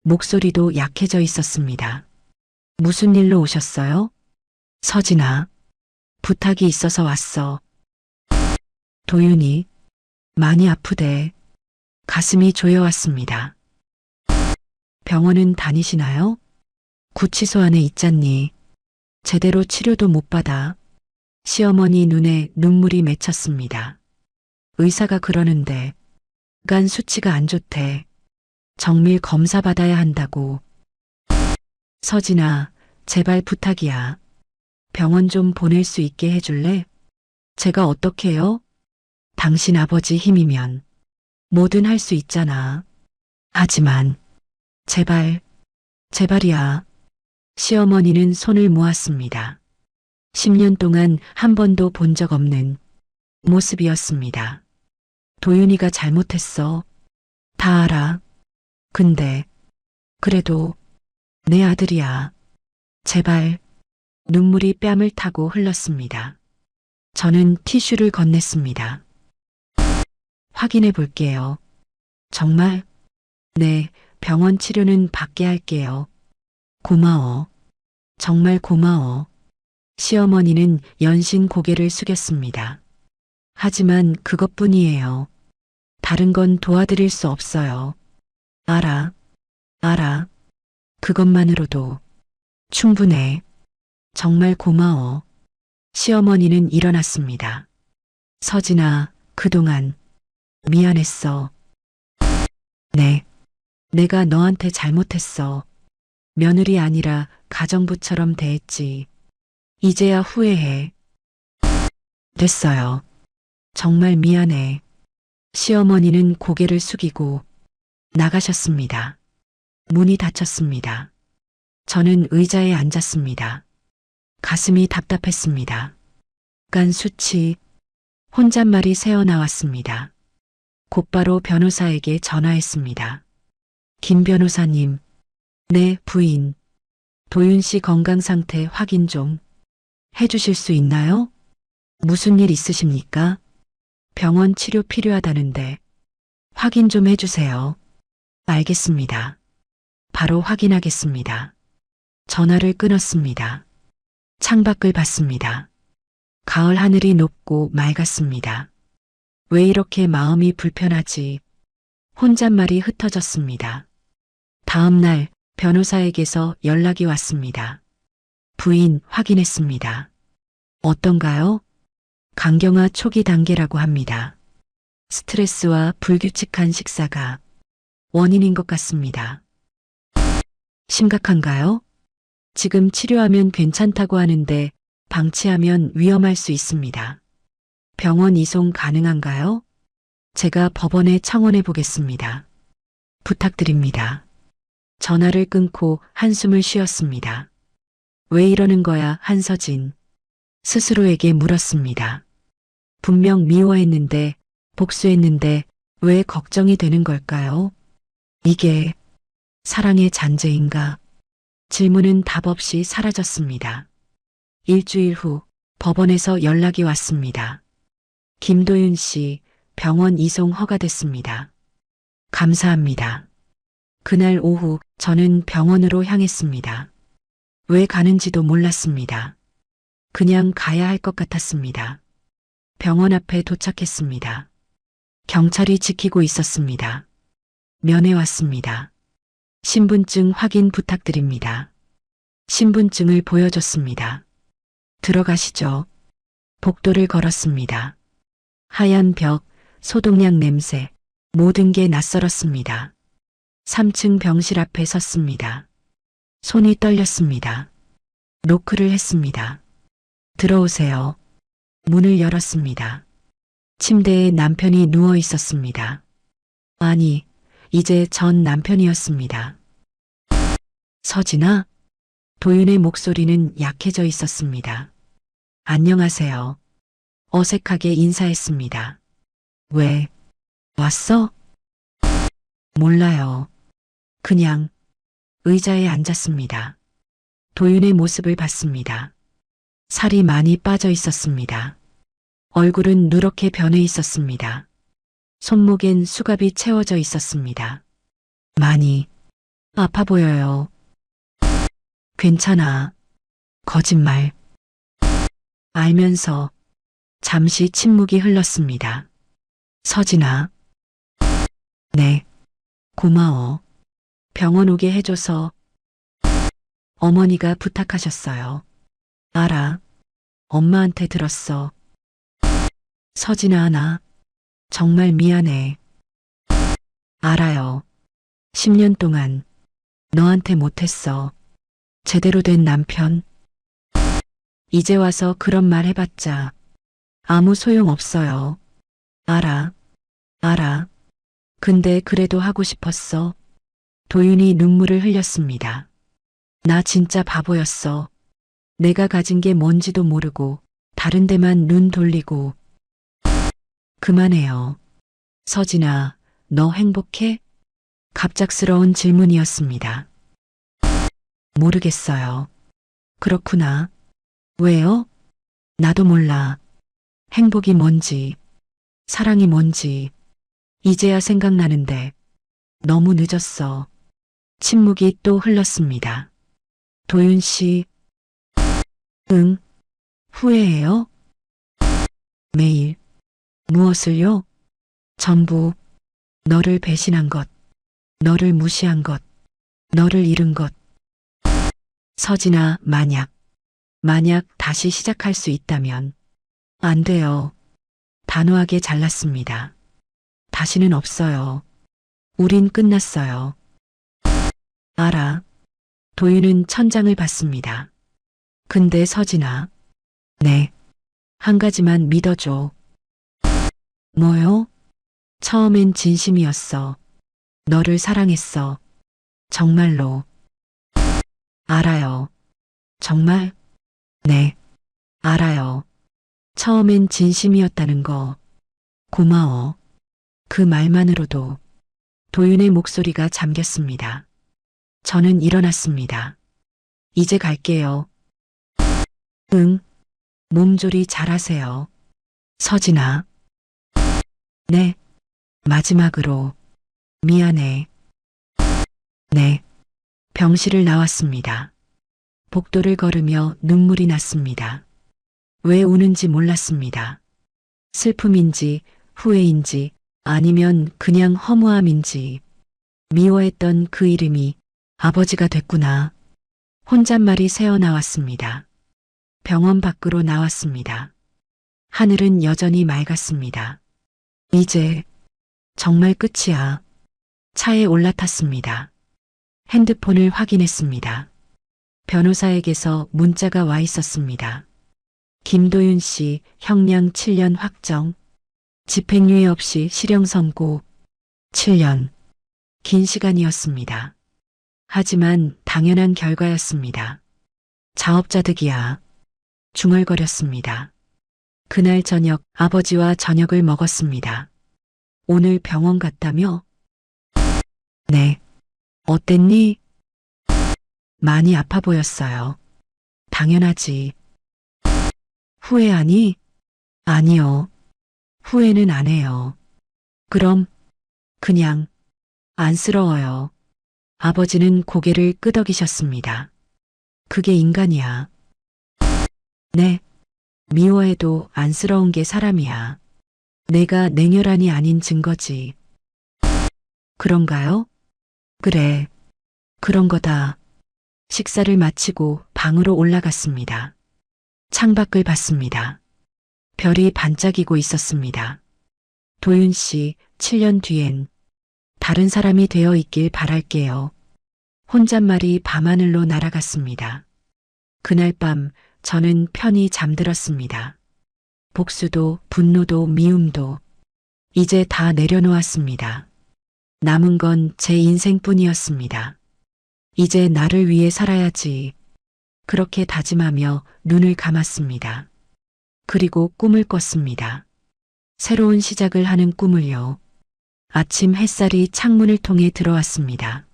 목소리도 약해져 있었습니다. 무슨 일로 오셨어요? 서진아, 부탁이 있어서 왔어. 도윤이 많이 아프대. 가슴이 조여왔습니다. 병원은 다니시나요? 구치소 안에 있잖니. 제대로 치료도 못 받아. 시어머니 눈에 눈물이 맺혔습니다. 의사가 그러는데 간 수치가 안 좋대. 정밀 검사 받아야 한다고. 서진아, 제발 부탁이야. 병원 좀 보낼 수 있게 해줄래? 제가 어떡해요? 당신 아버지 힘이면 뭐든 할 수 있잖아. 하지만 제발, 제발이야. 시어머니는 손을 모았습니다. 10년 동안 한 번도 본 적 없는 모습이었습니다. 도윤이가 잘못했어. 다 알아. 근데 그래도 내 아들이야. 제발. 눈물이 뺨을 타고 흘렀습니다. 저는 티슈를 건넸습니다. 확인해 볼게요. 정말? 네, 병원 치료는 받게 할게요. 고마워. 정말 고마워. 시어머니는 연신 고개를 숙였습니다. 하지만 그것뿐이에요. 다른 건 도와드릴 수 없어요. 알아. 알아. 그것만으로도 충분해. 정말 고마워. 시어머니는 일어났습니다. 서진아, 그동안 미안했어. 네. 내가 너한테 잘못했어. 며느리 아니라 가정부처럼 대했지. 이제야 후회해. 됐어요. 정말 미안해. 시어머니는 고개를 숙이고 나가셨습니다. 문이 닫혔습니다. 저는 의자에 앉았습니다. 가슴이 답답했습니다. 간 수치, 혼잣말이 새어나왔습니다. 곧바로 변호사에게 전화했습니다. 김 변호사님, 네, 부인. 도윤 씨 건강 상태 확인 좀 해주실 수 있나요? 무슨 일 있으십니까? 병원 치료 필요하다는데 확인 좀 해주세요. 알겠습니다. 바로 확인하겠습니다. 전화를 끊었습니다. 창밖을 봤습니다. 가을 하늘이 높고 맑았습니다. 왜 이렇게 마음이 불편하지? 혼잣말이 흩어졌습니다. 다음 날 변호사에게서 연락이 왔습니다. 부인 확인했습니다. 어떤가요? 간경화 초기 단계라고 합니다. 스트레스와 불규칙한 식사가 원인인 것 같습니다. 심각한가요? 지금 치료하면 괜찮다고 하는데 방치하면 위험할 수 있습니다. 병원 이송 가능한가요? 제가 법원에 청원해 보겠습니다. 부탁드립니다. 전화를 끊고 한숨을 쉬었습니다. 왜 이러는 거야, 한서진? 스스로에게 물었습니다. 분명 미워했는데, 복수했는데 왜 걱정이 되는 걸까요? 이게 사랑의 잔재인가? 질문은 답 없이 사라졌습니다. 일주일 후 법원에서 연락이 왔습니다. 김도윤 씨 병원 이송 허가됐습니다. 감사합니다. 그날 오후 저는 병원으로 향했습니다. 왜 가는지도 몰랐습니다. 그냥 가야 할 것 같았습니다. 병원 앞에 도착했습니다. 경찰이 지키고 있었습니다. 면회 왔습니다. 신분증 확인 부탁드립니다. 신분증을 보여줬습니다. 들어가시죠. 복도를 걸었습니다. 하얀 벽, 소독약 냄새, 모든 게 낯설었습니다. 3층 병실 앞에 섰습니다. 손이 떨렸습니다. 노크를 했습니다. 들어오세요. 문을 열었습니다. 침대에 남편이 누워 있었습니다. 아니, 이제 전 남편이었습니다. 서진아? 도윤의 목소리는 약해져 있었습니다. 안녕하세요. 어색하게 인사했습니다. 왜? 왔어? 몰라요. 그냥 의자에 앉았습니다. 도윤의 모습을 봤습니다. 살이 많이 빠져 있었습니다. 얼굴은 누렇게 변해 있었습니다. 손목엔 수갑이 채워져 있었습니다. 많이 아파 보여요. 괜찮아. 거짓말. 알면서 잠시 침묵이 흘렀습니다. 서진아. 네. 고마워. 병원 오게 해줘서. 어머니가 부탁하셨어요. 알아. 엄마한테 들었어. 서진아, 나 정말 미안해. 알아요. 10년 동안 너한테 못했어. 제대로 된 남편. 이제 와서 그런 말 해봤자 아무 소용 없어요. 알아. 근데 그래도 하고 싶었어. 도윤이 눈물을 흘렸습니다. 나 진짜 바보였어. 내가 가진 게 뭔지도 모르고 다른 데만 눈 돌리고. 그만해요. 서진아, 너 행복해? 갑작스러운 질문이었습니다. 모르겠어요. 그렇구나. 왜요? 나도 몰라. 행복이 뭔지, 사랑이 뭔지, 이제야 생각나는데 너무 늦었어. 침묵이 또 흘렀습니다. 도윤 씨, 응, 후회해요? 매일. 무엇을요? 전부. 너를 배신한 것, 너를 무시한 것, 너를 잃은 것. 서진아, 만약 다시 시작할 수 있다면. 안 돼요. 단호하게 잘랐습니다. 다시는 없어요. 우린 끝났어요. 알아. 도윤은 천장을 봤습니다. 근데 서진아. 네. 한 가지만 믿어줘. 뭐요? 처음엔 진심이었어. 너를 사랑했어. 정말로. 알아요. 정말? 네. 알아요. 처음엔 진심이었다는 거. 고마워. 그 말만으로도 도윤의 목소리가 잠겼습니다. 저는 일어났습니다. 이제 갈게요. 응. 몸조리 잘하세요. 서진아. 네. 마지막으로 미안해. 네. 병실을 나왔습니다. 복도를 걸으며 눈물이 났습니다. 왜 우는지 몰랐습니다. 슬픔인지 후회인지 아니면 그냥 허무함인지 미워했던 그 이름이 아버지가 됐구나. 혼잣말이 새어나왔습니다. 병원 밖으로 나왔습니다. 하늘은 여전히 맑았습니다. 이제 정말 끝이야. 차에 올라탔습니다. 핸드폰을 확인했습니다. 변호사에게서 문자가 와 있었습니다. 김도윤 씨 형량 7년 확정. 집행유예 없이 실형 선고. 7년. 긴 시간이었습니다. 하지만 당연한 결과였습니다. 자업자득이야. 중얼거렸습니다. 그날 저녁 아버지와 저녁을 먹었습니다. 오늘 병원 갔다며? 네. 어땠니? 많이 아파 보였어요. 당연하지. 후회하니? 아니요. 후회는 안 해요. 그럼 그냥 안쓰러워요. 아버지는 고개를 끄덕이셨습니다. 그게 인간이야. 네. 미워해도 안쓰러운 게 사람이야. 내가 냉혈한이 아닌 증거지. 그런가요? 그래. 그런 거다. 식사를 마치고 방으로 올라갔습니다. 창밖을 봤습니다. 별이 반짝이고 있었습니다. 도윤 씨, 7년 뒤엔 다른 사람이 되어 있길 바랄게요. 혼잣말이 밤하늘로 날아갔습니다. 그날 밤 저는 편히 잠들었습니다. 복수도 분노도 미움도 이제 다 내려놓았습니다. 남은 건 제 인생뿐이었습니다. 이제 나를 위해 살아야지. 그렇게 다짐하며 눈을 감았습니다. 그리고 꿈을 꿨습니다. 새로운 시작을 하는 꿈을요. 아침 햇살이 창문을 통해 들어왔습니다.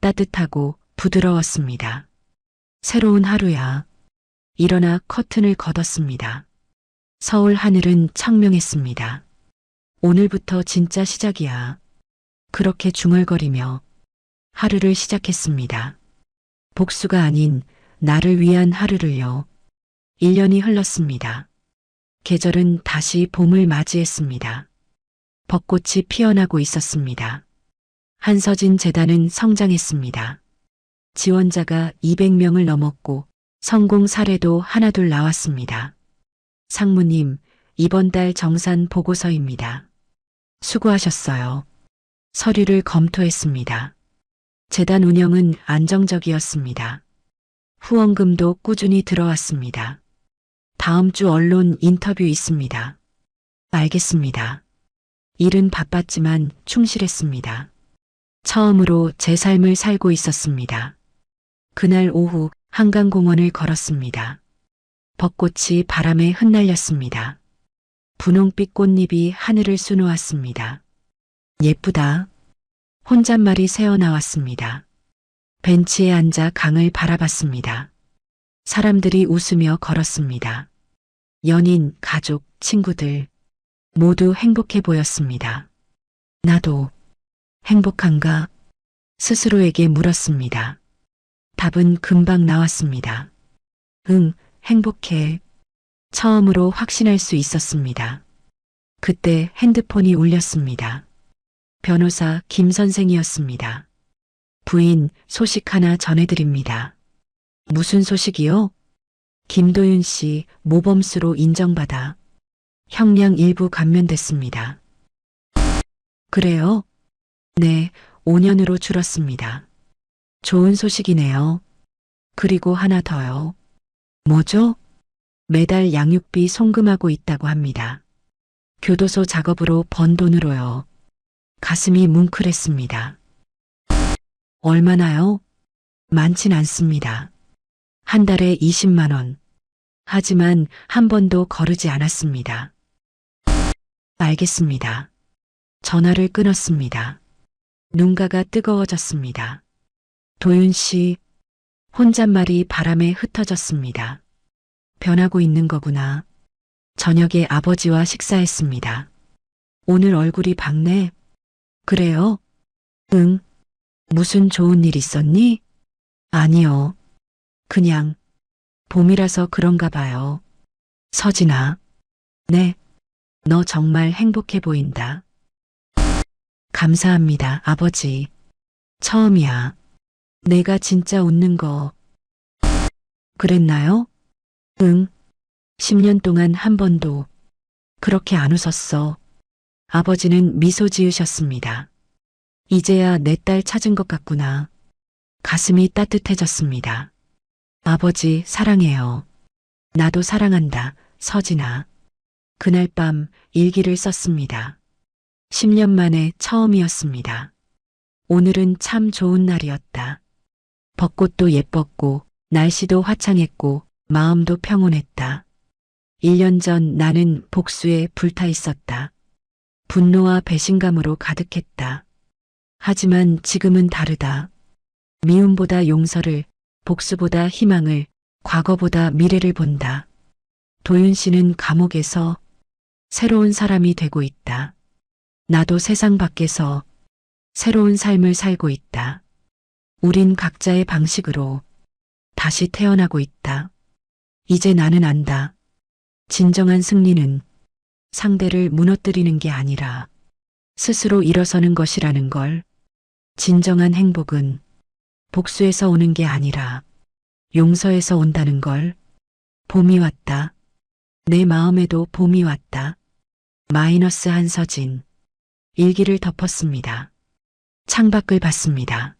따뜻하고 부드러웠습니다. 새로운 하루야. 일어나 커튼을 걷었습니다. 서울 하늘은 청명했습니다. 오늘부터 진짜 시작이야. 그렇게 중얼거리며 하루를 시작했습니다. 복수가 아닌 나를 위한 하루를요. 1년이 흘렀습니다. 계절은 다시 봄을 맞이했습니다. 벚꽃이 피어나고 있었습니다. 한서진 재단은 성장했습니다. 지원자가 200명을 넘었고 성공 사례도 하나둘 나왔습니다. 상무님, 이번 달 정산 보고서입니다. 수고하셨어요. 서류를 검토했습니다. 재단 운영은 안정적이었습니다. 후원금도 꾸준히 들어왔습니다. 다음 주 언론 인터뷰 있습니다. 알겠습니다. 일은 바빴지만 충실했습니다. 처음으로 제 삶을 살고 있었습니다. 그날 오후 한강공원을 걸었습니다. 벚꽃이 바람에 흩날렸습니다. 분홍빛 꽃잎이 하늘을 수놓았습니다. 예쁘다. 혼잣말이 새어나왔습니다. 벤치에 앉아 강을 바라봤습니다. 사람들이 웃으며 걸었습니다. 연인, 가족, 친구들 모두 행복해 보였습니다. 나도 행복한가? 스스로에게 물었습니다. 답은 금방 나왔습니다. 응, 행복해. 처음으로 확신할 수 있었습니다. 그때 핸드폰이 울렸습니다. 변호사 김 선생이었습니다. 부인, 소식 하나 전해드립니다. 무슨 소식이요? 김도윤 씨 모범수로 인정받아 형량 일부 감면됐습니다. 그래요? 네, 5년으로 줄었습니다. 좋은 소식이네요. 그리고 하나 더요. 뭐죠? 매달 양육비 송금하고 있다고 합니다. 교도소 작업으로 번 돈으로요. 가슴이 뭉클했습니다. 얼마나요? 많진 않습니다. 한 달에 20만 원. 하지만 한 번도 거르지 않았습니다. 알겠습니다. 전화를 끊었습니다. 눈가가 뜨거워졌습니다. 도윤 씨, 혼잣말이 바람에 흩어졌습니다. 변하고 있는 거구나. 저녁에 아버지와 식사했습니다. 오늘 얼굴이 밝네. 그래요? 응. 무슨 좋은 일 있었니? 아니요. 그냥 봄이라서 그런가 봐요. 서진아. 네. 너 정말 행복해 보인다. 감사합니다, 아버지. 처음이야. 내가 진짜 웃는 거. 그랬나요? 응. 10년 동안 한 번도 그렇게 안 웃었어. 아버지는 미소 지으셨습니다. 이제야 내 딸 찾은 것 같구나. 가슴이 따뜻해졌습니다. 아버지, 사랑해요. 나도 사랑한다, 서진아. 그날 밤 일기를 썼습니다. 10년 만에 처음이었습니다. 오늘은 참 좋은 날이었다. 벚꽃도 예뻤고, 날씨도 화창했고, 마음도 평온했다. 1년 전 나는 복수에 불타 있었다. 분노와 배신감으로 가득했다. 하지만 지금은 다르다. 미움보다 용서를, 복수보다 희망을, 과거보다 미래를 본다. 도윤 씨는 감옥에서 새로운 사람이 되고 있다. 나도 세상 밖에서 새로운 삶을 살고 있다. 우린 각자의 방식으로 다시 태어나고 있다. 이제 나는 안다. 진정한 승리는 상대를 무너뜨리는 게 아니라 스스로 일어서는 것이라는 걸. 진정한 행복은 복수에서 오는 게 아니라 용서에서 온다는 걸. 봄이 왔다. 내 마음에도 봄이 왔다. 마이너스 한서진. 일기를 덮었습니다. 창밖을 봤습니다.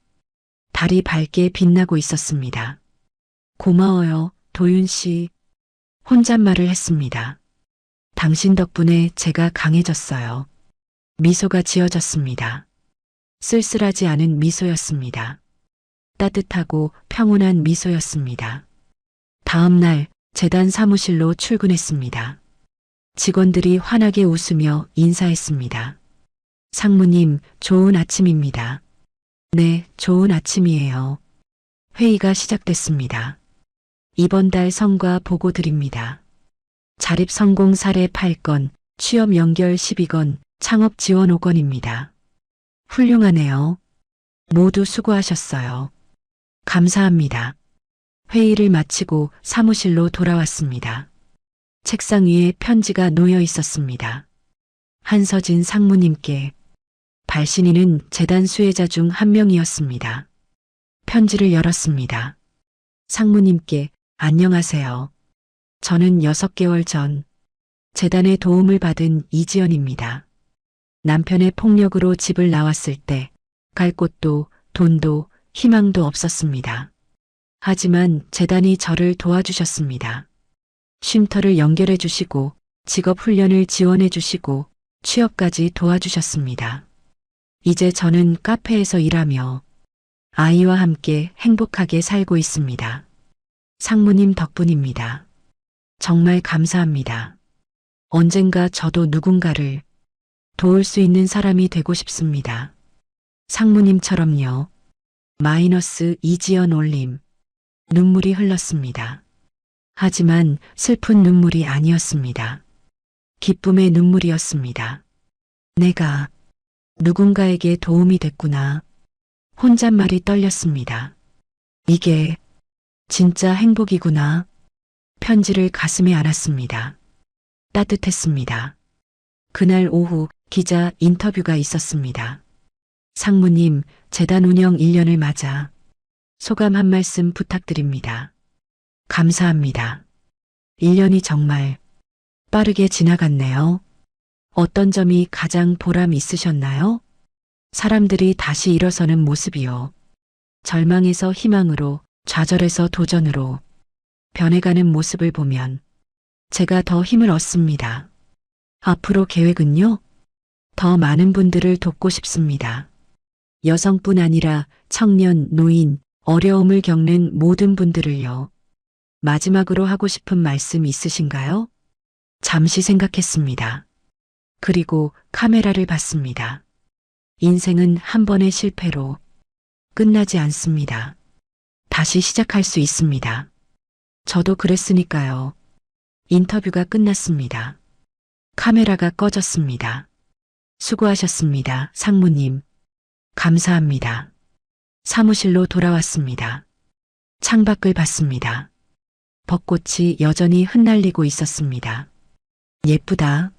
달이 밝게 빛나고 있었습니다. 고마워요, 도윤 씨. 혼잣말을 했습니다. 당신 덕분에 제가 강해졌어요. 미소가 지어졌습니다. 쓸쓸하지 않은 미소였습니다. 따뜻하고 평온한 미소였습니다. 다음 날 재단 사무실로 출근했습니다. 직원들이 환하게 웃으며 인사했습니다. 상무님, 좋은 아침입니다. 네, 좋은 아침이에요. 회의가 시작됐습니다. 이번 달 성과 보고 드립니다. 자립 성공 사례 8건, 취업 연결 12건, 창업 지원 5건입니다. 훌륭하네요. 모두 수고하셨어요. 감사합니다. 회의를 마치고 사무실로 돌아왔습니다. 책상 위에 편지가 놓여 있었습니다. 한서진 상무님께. 발신인은 재단 수혜자 중 한 명이었습니다. 편지를 열었습니다. 상무님께, 안녕하세요. 저는 6개월 전 재단의 도움을 받은 이지연입니다. 남편의 폭력으로 집을 나왔을 때 갈 곳도 돈도 희망도 없었습니다. 하지만 재단이 저를 도와주셨습니다. 쉼터를 연결해 주시고 직업 훈련을 지원해 주시고 취업까지 도와주셨습니다. 이제 저는 카페에서 일하며 아이와 함께 행복하게 살고 있습니다. 상무님 덕분입니다. 정말 감사합니다. 언젠가 저도 누군가를 도울 수 있는 사람이 되고 싶습니다. 상무님처럼요. 마이너스 이지연 올림. 눈물이 흘렀습니다. 하지만 슬픈 눈물이 아니었습니다. 기쁨의 눈물이었습니다. 내가 누군가에게 도움이 됐구나. 혼잣말이 떨렸습니다. 이게 진짜 행복이구나. 편지를 가슴에 안았습니다. 따뜻했습니다. 그날 오후 기자 인터뷰가 있었습니다. 상무님, 재단 운영 1년을 맞아 소감 한 말씀 부탁드립니다. 감사합니다. 1년이 정말 빠르게 지나갔네요. 어떤 점이 가장 보람 있으셨나요? 사람들이 다시 일어서는 모습이요. 절망에서 희망으로, 좌절에서 도전으로 변해가는 모습을 보면 제가 더 힘을 얻습니다. 앞으로 계획은요? 더 많은 분들을 돕고 싶습니다. 여성뿐 아니라 청년, 노인, 어려움을 겪는 모든 분들을요. 마지막으로 하고 싶은 말씀 있으신가요? 잠시 생각했습니다. 그리고 카메라를 봤습니다. 인생은 한 번의 실패로 끝나지 않습니다. 다시 시작할 수 있습니다. 저도 그랬으니까요. 인터뷰가 끝났습니다. 카메라가 꺼졌습니다. 수고하셨습니다. 상무님. 감사합니다. 사무실로 돌아왔습니다. 창밖을 봤습니다. 벚꽃이 여전히 흩날리고 있었습니다. 예쁘다.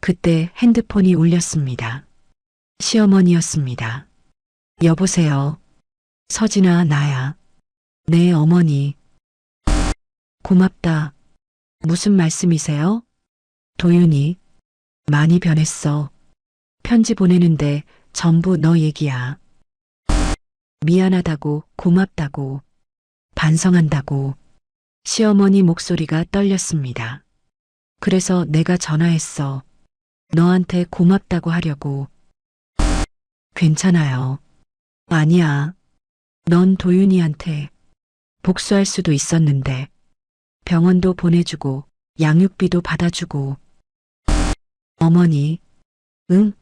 그때 핸드폰이 울렸습니다. 시어머니였습니다. 여보세요. 서진아, 나야. 네, 어머니. 고맙다. 무슨 말씀이세요? 도윤이. 많이 변했어. 편지 보내는데 전부 너 얘기야. 미안하다고, 고맙다고, 반성한다고. 시어머니 목소리가 떨렸습니다. 그래서 내가 전화했어. 너한테 고맙다고 하려고. 괜찮아요. 아니야. 넌 도윤이한테 복수할 수도 있었는데. 병원도 보내주고 양육비도 받아주고. 어머니. 응?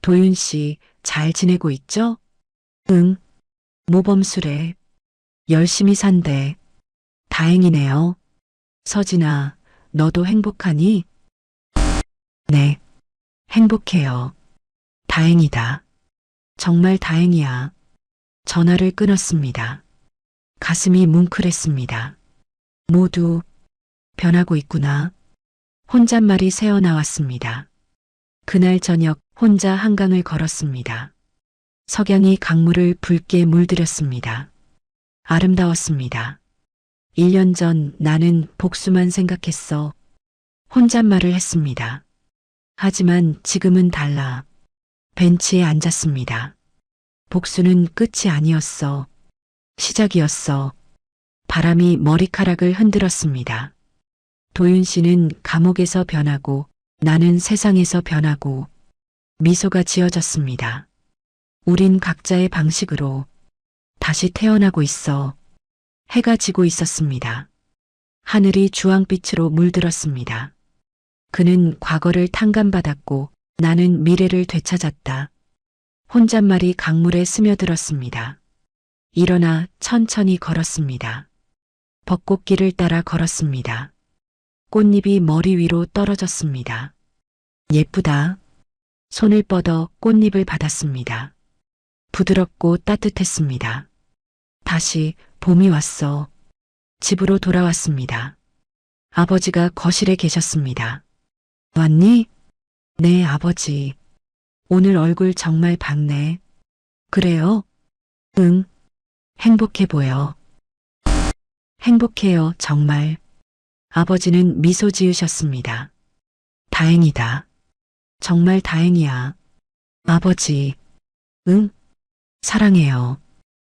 도윤 씨 잘 지내고 있죠? 응. 모범수래. 열심히 산대. 다행이네요. 서진아, 너도 행복하니? 네. 행복해요. 다행이다. 정말 다행이야. 전화를 끊었습니다. 가슴이 뭉클했습니다. 모두 변하고 있구나. 혼잣말이 새어나왔습니다. 그날 저녁 혼자 한강을 걸었습니다. 석양이 강물을 붉게 물들였습니다. 아름다웠습니다. 1년 전 나는 복수만 생각했어. 혼잣말을 했습니다. 하지만 지금은 달라. 벤치에 앉았습니다. 복수는 끝이 아니었어. 시작이었어. 바람이 머리카락을 흔들었습니다. 도윤 씨는 감옥에서 변하고 나는 세상에서 변하고 미소가 지어졌습니다. 우린 각자의 방식으로 다시 태어나고 있어. 해가 지고 있었습니다. 하늘이 주황빛으로 물들었습니다. 그는 과거를 탕감받았고 나는 미래를 되찾았다. 혼잣말이 강물에 스며들었습니다. 일어나 천천히 걸었습니다. 벚꽃길을 따라 걸었습니다. 꽃잎이 머리 위로 떨어졌습니다. 예쁘다. 손을 뻗어 꽃잎을 받았습니다. 부드럽고 따뜻했습니다. 다시 봄이 왔어. 집으로 돌아왔습니다. 아버지가 거실에 계셨습니다. 왔니? 네, 아버지. 오늘 얼굴 정말 밝네. 그래요? 응. 행복해 보여. 행복해요, 정말. 아버지는 미소 지으셨습니다. 다행이다. 정말 다행이야. 아버지. 응? 사랑해요.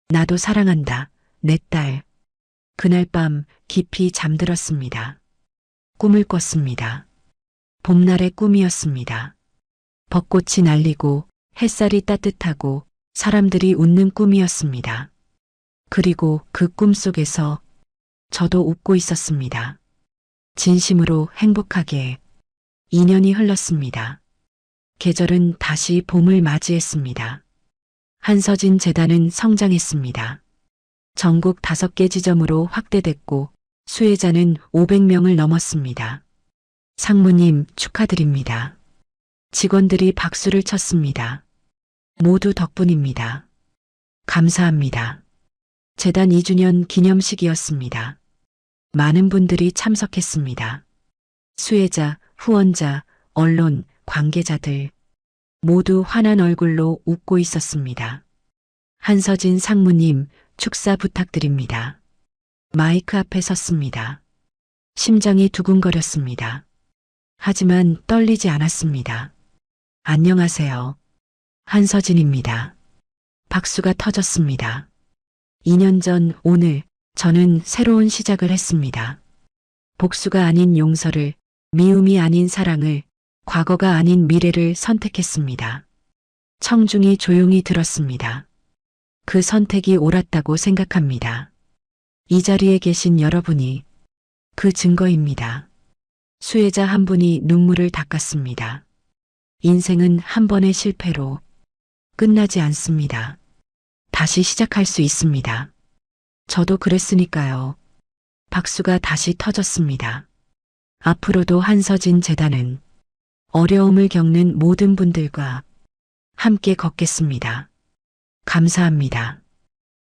나도 사랑한다, 내 딸. 그날 밤 깊이 잠들었습니다. 꿈을 꿨습니다. 봄날의 꿈이었습니다. 벚꽃이 날리고 햇살이 따뜻하고 사람들이 웃는 꿈이었습니다. 그리고 그 꿈 속에서 저도 웃고 있었습니다. 진심으로 행복하게 2년이 흘렀습니다. 계절은 다시 봄을 맞이했습니다. 한서진 재단은 성장했습니다. 전국 5개 지점으로 확대됐고 수혜자는 500명을 넘었습니다. 상무님 축하드립니다. 직원들이 박수를 쳤습니다. 모두 덕분입니다. 감사합니다. 재단 2주년 기념식이었습니다. 많은 분들이 참석했습니다. 수혜자, 후원자, 언론, 관계자들 모두 환한 얼굴로 웃고 있었습니다. 한서진 상무님 축사 부탁드립니다. 마이크 앞에 섰습니다. 심장이 두근거렸습니다. 하지만 떨리지 않았습니다. 안녕하세요. 한서진입니다. 박수가 터졌습니다. 2년 전 오늘 저는 새로운 시작을 했습니다. 복수가 아닌 용서를, 미움이 아닌 사랑을, 과거가 아닌 미래를 선택했습니다. 청중이 조용히 들었습니다. 그 선택이 옳았다고 생각합니다. 이 자리에 계신 여러분이 그 증거입니다. 수혜자 한 분이 눈물을 닦았습니다. 인생은 한 번의 실패로 끝나지 않습니다. 다시 시작할 수 있습니다. 저도 그랬으니까요. 박수가 다시 터졌습니다. 앞으로도 한서진 재단은 어려움을 겪는 모든 분들과 함께 걷겠습니다. 감사합니다.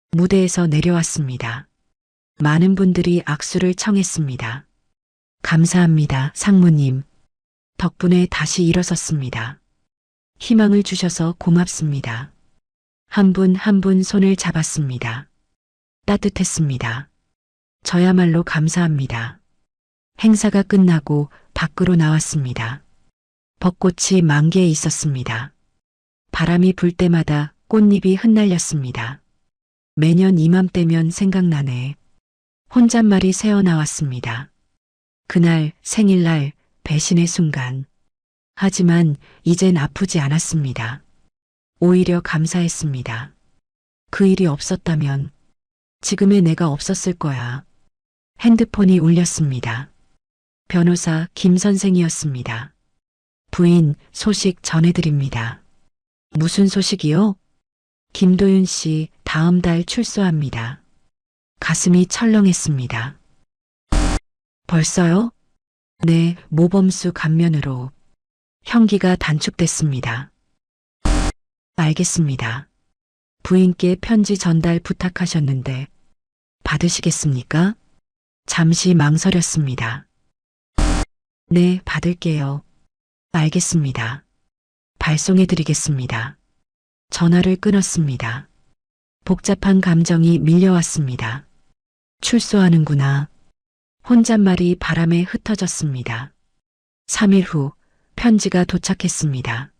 무대에서 내려왔습니다. 많은 분들이 악수를 청했습니다. 감사합니다, 상무님. 덕분에 다시 일어섰습니다. 희망을 주셔서 고맙습니다. 한 분 한 분 손을 잡았습니다. 따뜻했습니다. 저야말로 감사합니다. 행사가 끝나고 밖으로 나왔습니다. 벚꽃이 만개해 있었습니다. 바람이 불 때마다 꽃잎이 흩날렸습니다. 매년 이맘때면 생각나네. 혼잣말이 새어나왔습니다. 그날 생일날 배신의 순간. 하지만 이젠 아프지 않았습니다. 오히려 감사했습니다. 그 일이 없었다면 지금의 내가 없었을 거야. 핸드폰이 울렸습니다. 변호사 김 선생이었습니다. 부인, 소식 전해드립니다. 무슨 소식이요? 김도윤 씨 다음 달 출소합니다. 가슴이 철렁했습니다. 벌써요? 네, 모범수 감면으로. 형기가 단축됐습니다. 알겠습니다. 부인께 편지 전달 부탁하셨는데 받으시겠습니까? 잠시 망설였습니다. 네, 받을게요. 알겠습니다. 발송해드리겠습니다. 전화를 끊었습니다. 복잡한 감정이 밀려왔습니다. 출소하는구나. 혼잣말이 바람에 흩어졌습니다. 3일 후 편지가 도착했습니다.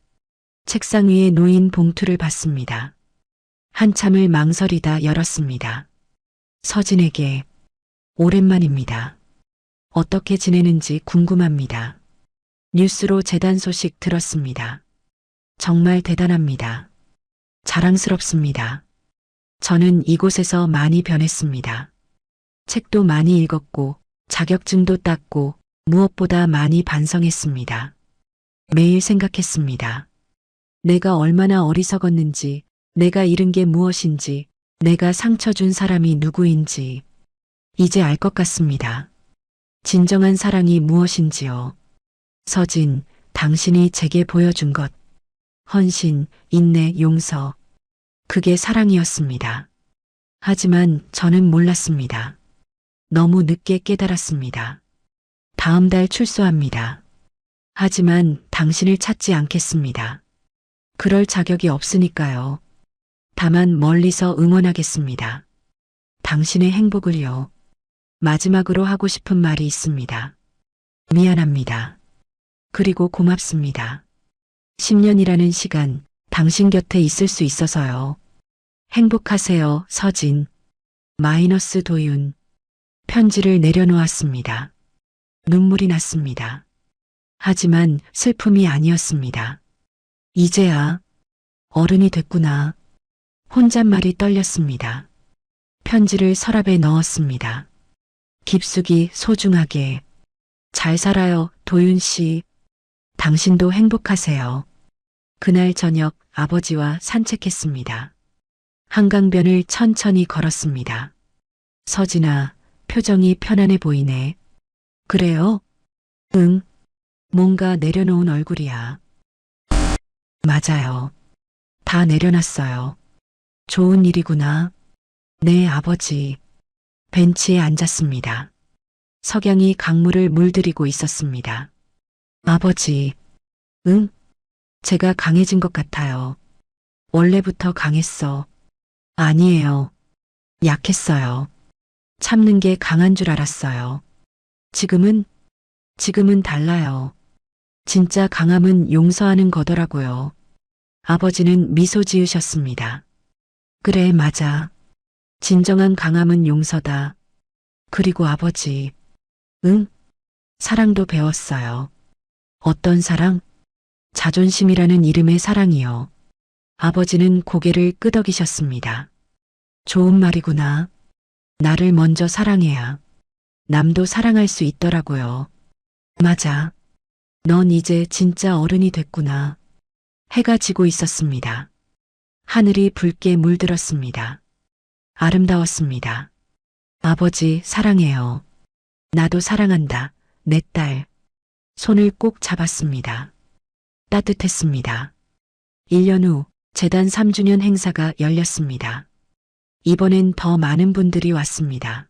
책상 위에 놓인 봉투를 봤습니다. 한참을 망설이다 열었습니다. 서진에게 오랜만입니다. 어떻게 지내는지 궁금합니다. 뉴스로 재단 소식 들었습니다. 정말 대단합니다. 자랑스럽습니다. 저는 이곳에서 많이 변했습니다. 책도 많이 읽었고 자격증도 땄고 무엇보다 많이 반성했습니다. 매일 생각했습니다. 내가 얼마나 어리석었는지, 내가 잃은 게 무엇인지, 내가 상처 준 사람이 누구인지 이제 알 것 같습니다. 진정한 사랑이 무엇인지요. 서진, 당신이 제게 보여준 것. 헌신, 인내, 용서. 그게 사랑이었습니다. 하지만 저는 몰랐습니다. 너무 늦게 깨달았습니다. 다음 달 출소합니다. 하지만 당신을 찾지 않겠습니다. 그럴 자격이 없으니까요. 다만 멀리서 응원하겠습니다. 당신의 행복을요. 마지막으로 하고 싶은 말이 있습니다. 미안합니다. 그리고 고맙습니다. 10년이라는 시간 당신 곁에 있을 수 있어서요. 행복하세요, 서진. 마이너스 도윤. 편지를 내려놓았습니다. 눈물이 났습니다. 하지만 슬픔이 아니었습니다. 이제야 어른이 됐구나. 혼잣말이 떨렸습니다. 편지를 서랍에 넣었습니다. 깊숙이 소중하게. 잘 살아요, 도윤 씨. 당신도 행복하세요. 그날 저녁 아버지와 산책했습니다. 한강변을 천천히 걸었습니다. 서진아, 표정이 편안해 보이네. 그래요? 응. 뭔가 내려놓은 얼굴이야. 맞아요. 다 내려놨어요. 좋은 일이구나. 네, 아버지. 벤치에 앉았습니다. 석양이 강물을 물들이고 있었습니다. 아버지. 응? 제가 강해진 것 같아요. 원래부터 강했어. 아니에요. 약했어요. 참는 게 강한 줄 알았어요. 지금은 달라요. 진짜 강함은 용서하는 거더라고요. 아버지는 미소 지으셨습니다. 그래, 맞아. 진정한 강함은 용서다. 그리고 아버지. 응? 사랑도 배웠어요. 어떤 사랑? 자존심이라는 이름의 사랑이요. 아버지는 고개를 끄덕이셨습니다. 좋은 말이구나. 나를 먼저 사랑해야 남도 사랑할 수 있더라고요. 맞아. 넌 이제 진짜 어른이 됐구나. 해가 지고 있었습니다. 하늘이 붉게 물들었습니다. 아름다웠습니다. 아버지, 사랑해요. 나도 사랑한다. 내 딸. 손을 꼭 잡았습니다. 따뜻했습니다. 1년 후 재단 3주년 행사가 열렸습니다. 이번엔 더 많은 분들이 왔습니다.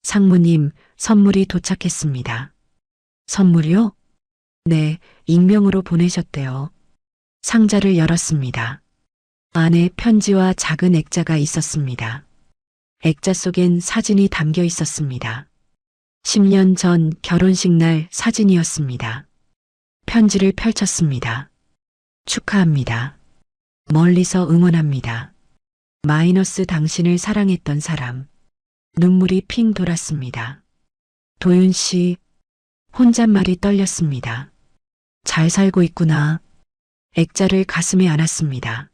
상무님, 선물이 도착했습니다. 선물이요? 네, 익명으로 보내셨대요. 상자를 열었습니다. 안에 편지와 작은 액자가 있었습니다. 액자 속엔 사진이 담겨 있었습니다. 10년 전 결혼식 날 사진이었습니다. 편지를 펼쳤습니다. 축하합니다. 멀리서 응원합니다. 마이너스 당신을 사랑했던 사람. 눈물이 핑 돌았습니다. 도윤 씨, 혼잣말이 떨렸습니다. 잘 살고 있구나. 액자를 가슴에 안았습니다.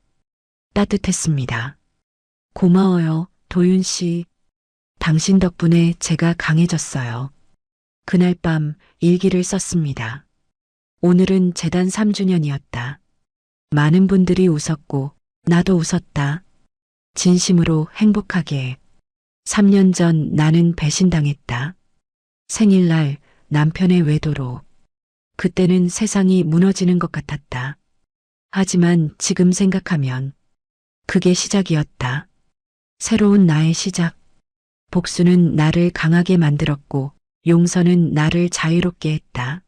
따뜻했습니다. 고마워요, 도윤 씨. 당신 덕분에 제가 강해졌어요. 그날 밤 일기를 썼습니다. 오늘은 재단 3주년이었다. 많은 분들이 웃었고 나도 웃었다. 진심으로 행복하게. 3년 전 나는 배신당했다. 생일날 남편의 외도로. 그때는 세상이 무너지는 것 같았다. 하지만 지금 생각하면 그게 시작이었다. 새로운 나의 시작. 복수는 나를 강하게 만들었고 용서는 나를 자유롭게 했다.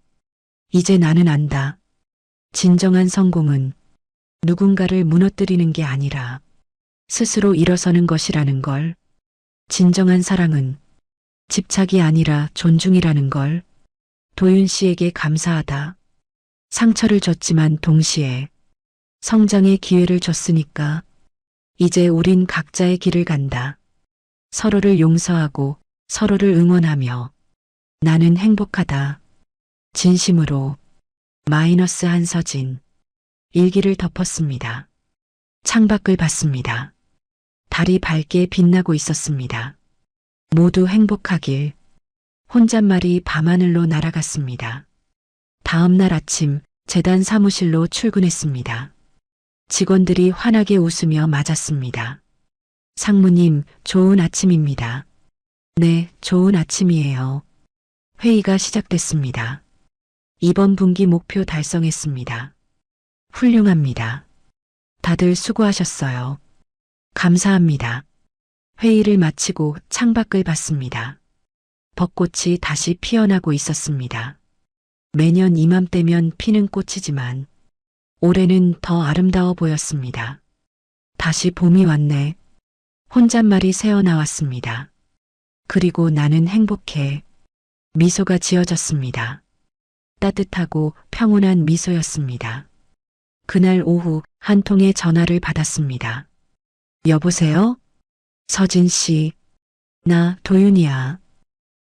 이제 나는 안다. 진정한 성공은 누군가를 무너뜨리는 게 아니라 스스로 일어서는 것이라는 걸. 진정한 사랑은 집착이 아니라 존중이라는 걸. 도윤 씨에게 감사하다. 상처를 줬지만 동시에 성장의 기회를 줬으니까 이제 우린 각자의 길을 간다. 서로를 용서하고 서로를 응원하며 나는 행복하다. 진심으로. 마이너스 한서진. 일기를 덮었습니다. 창밖을 봤습니다. 달이 밝게 빛나고 있었습니다. 모두 행복하길. 혼잣말이 밤하늘로 날아갔습니다. 다음 날 아침 재단 사무실로 출근했습니다. 직원들이 환하게 웃으며 맞았습니다. 상무님, 좋은 아침입니다. 네, 좋은 아침이에요. 회의가 시작됐습니다. 이번 분기 목표 달성했습니다. 훌륭합니다. 다들 수고하셨어요. 감사합니다. 회의를 마치고 창밖을 봤습니다. 벚꽃이 다시 피어나고 있었습니다. 매년 이맘때면 피는 꽃이지만 올해는 더 아름다워 보였습니다. 다시 봄이 왔네. 혼잣말이 새어나왔습니다. 그리고 나는 행복해. 미소가 지어졌습니다. 따뜻하고 평온한 미소였습니다. 그날 오후 한 통의 전화를 받았습니다. 여보세요? 서진 씨. 나 도윤이야.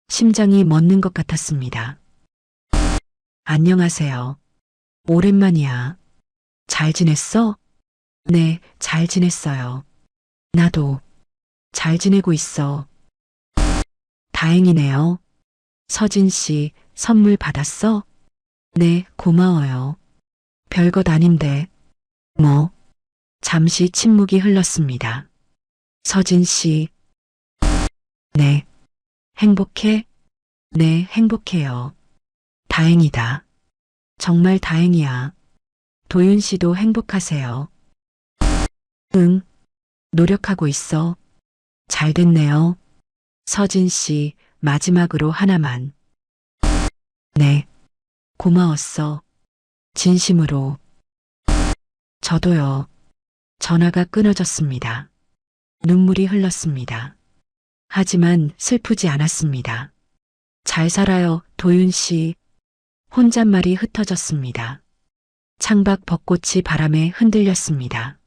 심장이 멎는 것 같았습니다. 안녕하세요. 오랜만이야. 잘 지냈어? 네, 잘 지냈어요. 나도 잘 지내고 있어. 다행이네요. 서진 씨, 선물 받았어? 네, 고마워요. 별것 아닌데. 뭐? 잠시 침묵이 흘렀습니다. 서진 씨. 네. 행복해? 네, 행복해요. 다행이다. 정말 다행이야. 도윤 씨도 행복하세요. 응. 노력하고 있어. 잘 됐네요. 서진 씨, 마지막으로 하나만. 네. 고마웠어. 진심으로. 저도요. 전화가 끊어졌습니다. 눈물이 흘렀습니다. 하지만 슬프지 않았습니다. 잘 살아요, 도윤 씨. 혼잣말이 흩어졌습니다. 창밖 벚꽃이 바람에 흔들렸습니다.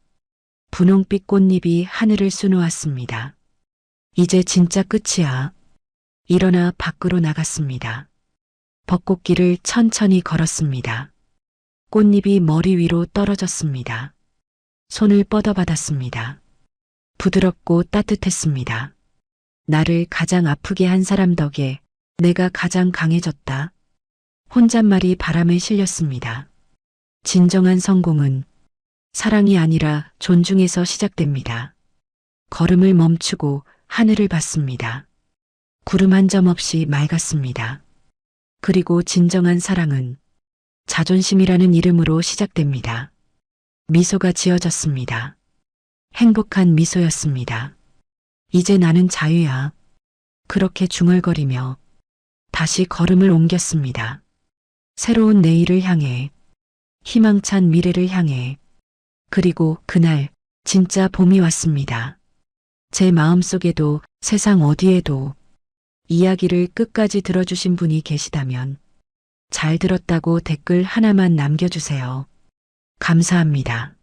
분홍빛 꽃잎이 하늘을 수놓았습니다. 이제 진짜 끝이야. 일어나 밖으로 나갔습니다. 벚꽃길을 천천히 걸었습니다. 꽃잎이 머리 위로 떨어졌습니다. 손을 뻗어받았습니다. 부드럽고 따뜻했습니다. 나를 가장 아프게 한 사람 덕에 내가 가장 강해졌다. 혼잣말이 바람에 실렸습니다. 진정한 성공은 사랑이 아니라 존중에서 시작됩니다. 걸음을 멈추고 하늘을 봤습니다. 구름 한 점 없이 맑았습니다. 그리고 진정한 사랑은 자존심이라는 이름으로 시작됩니다. 미소가 지어졌습니다. 행복한 미소였습니다. 이제 나는 자유야. 그렇게 중얼거리며 다시 걸음을 옮겼습니다. 새로운 내일을 향해, 희망찬 미래를 향해, 그리고 그날 진짜 봄이 왔습니다. 제 마음속에도 세상 어디에도 이야기를 끝까지 들어주신 분이 계시다면 잘 들었다고 댓글 하나만 남겨주세요. 감사합니다.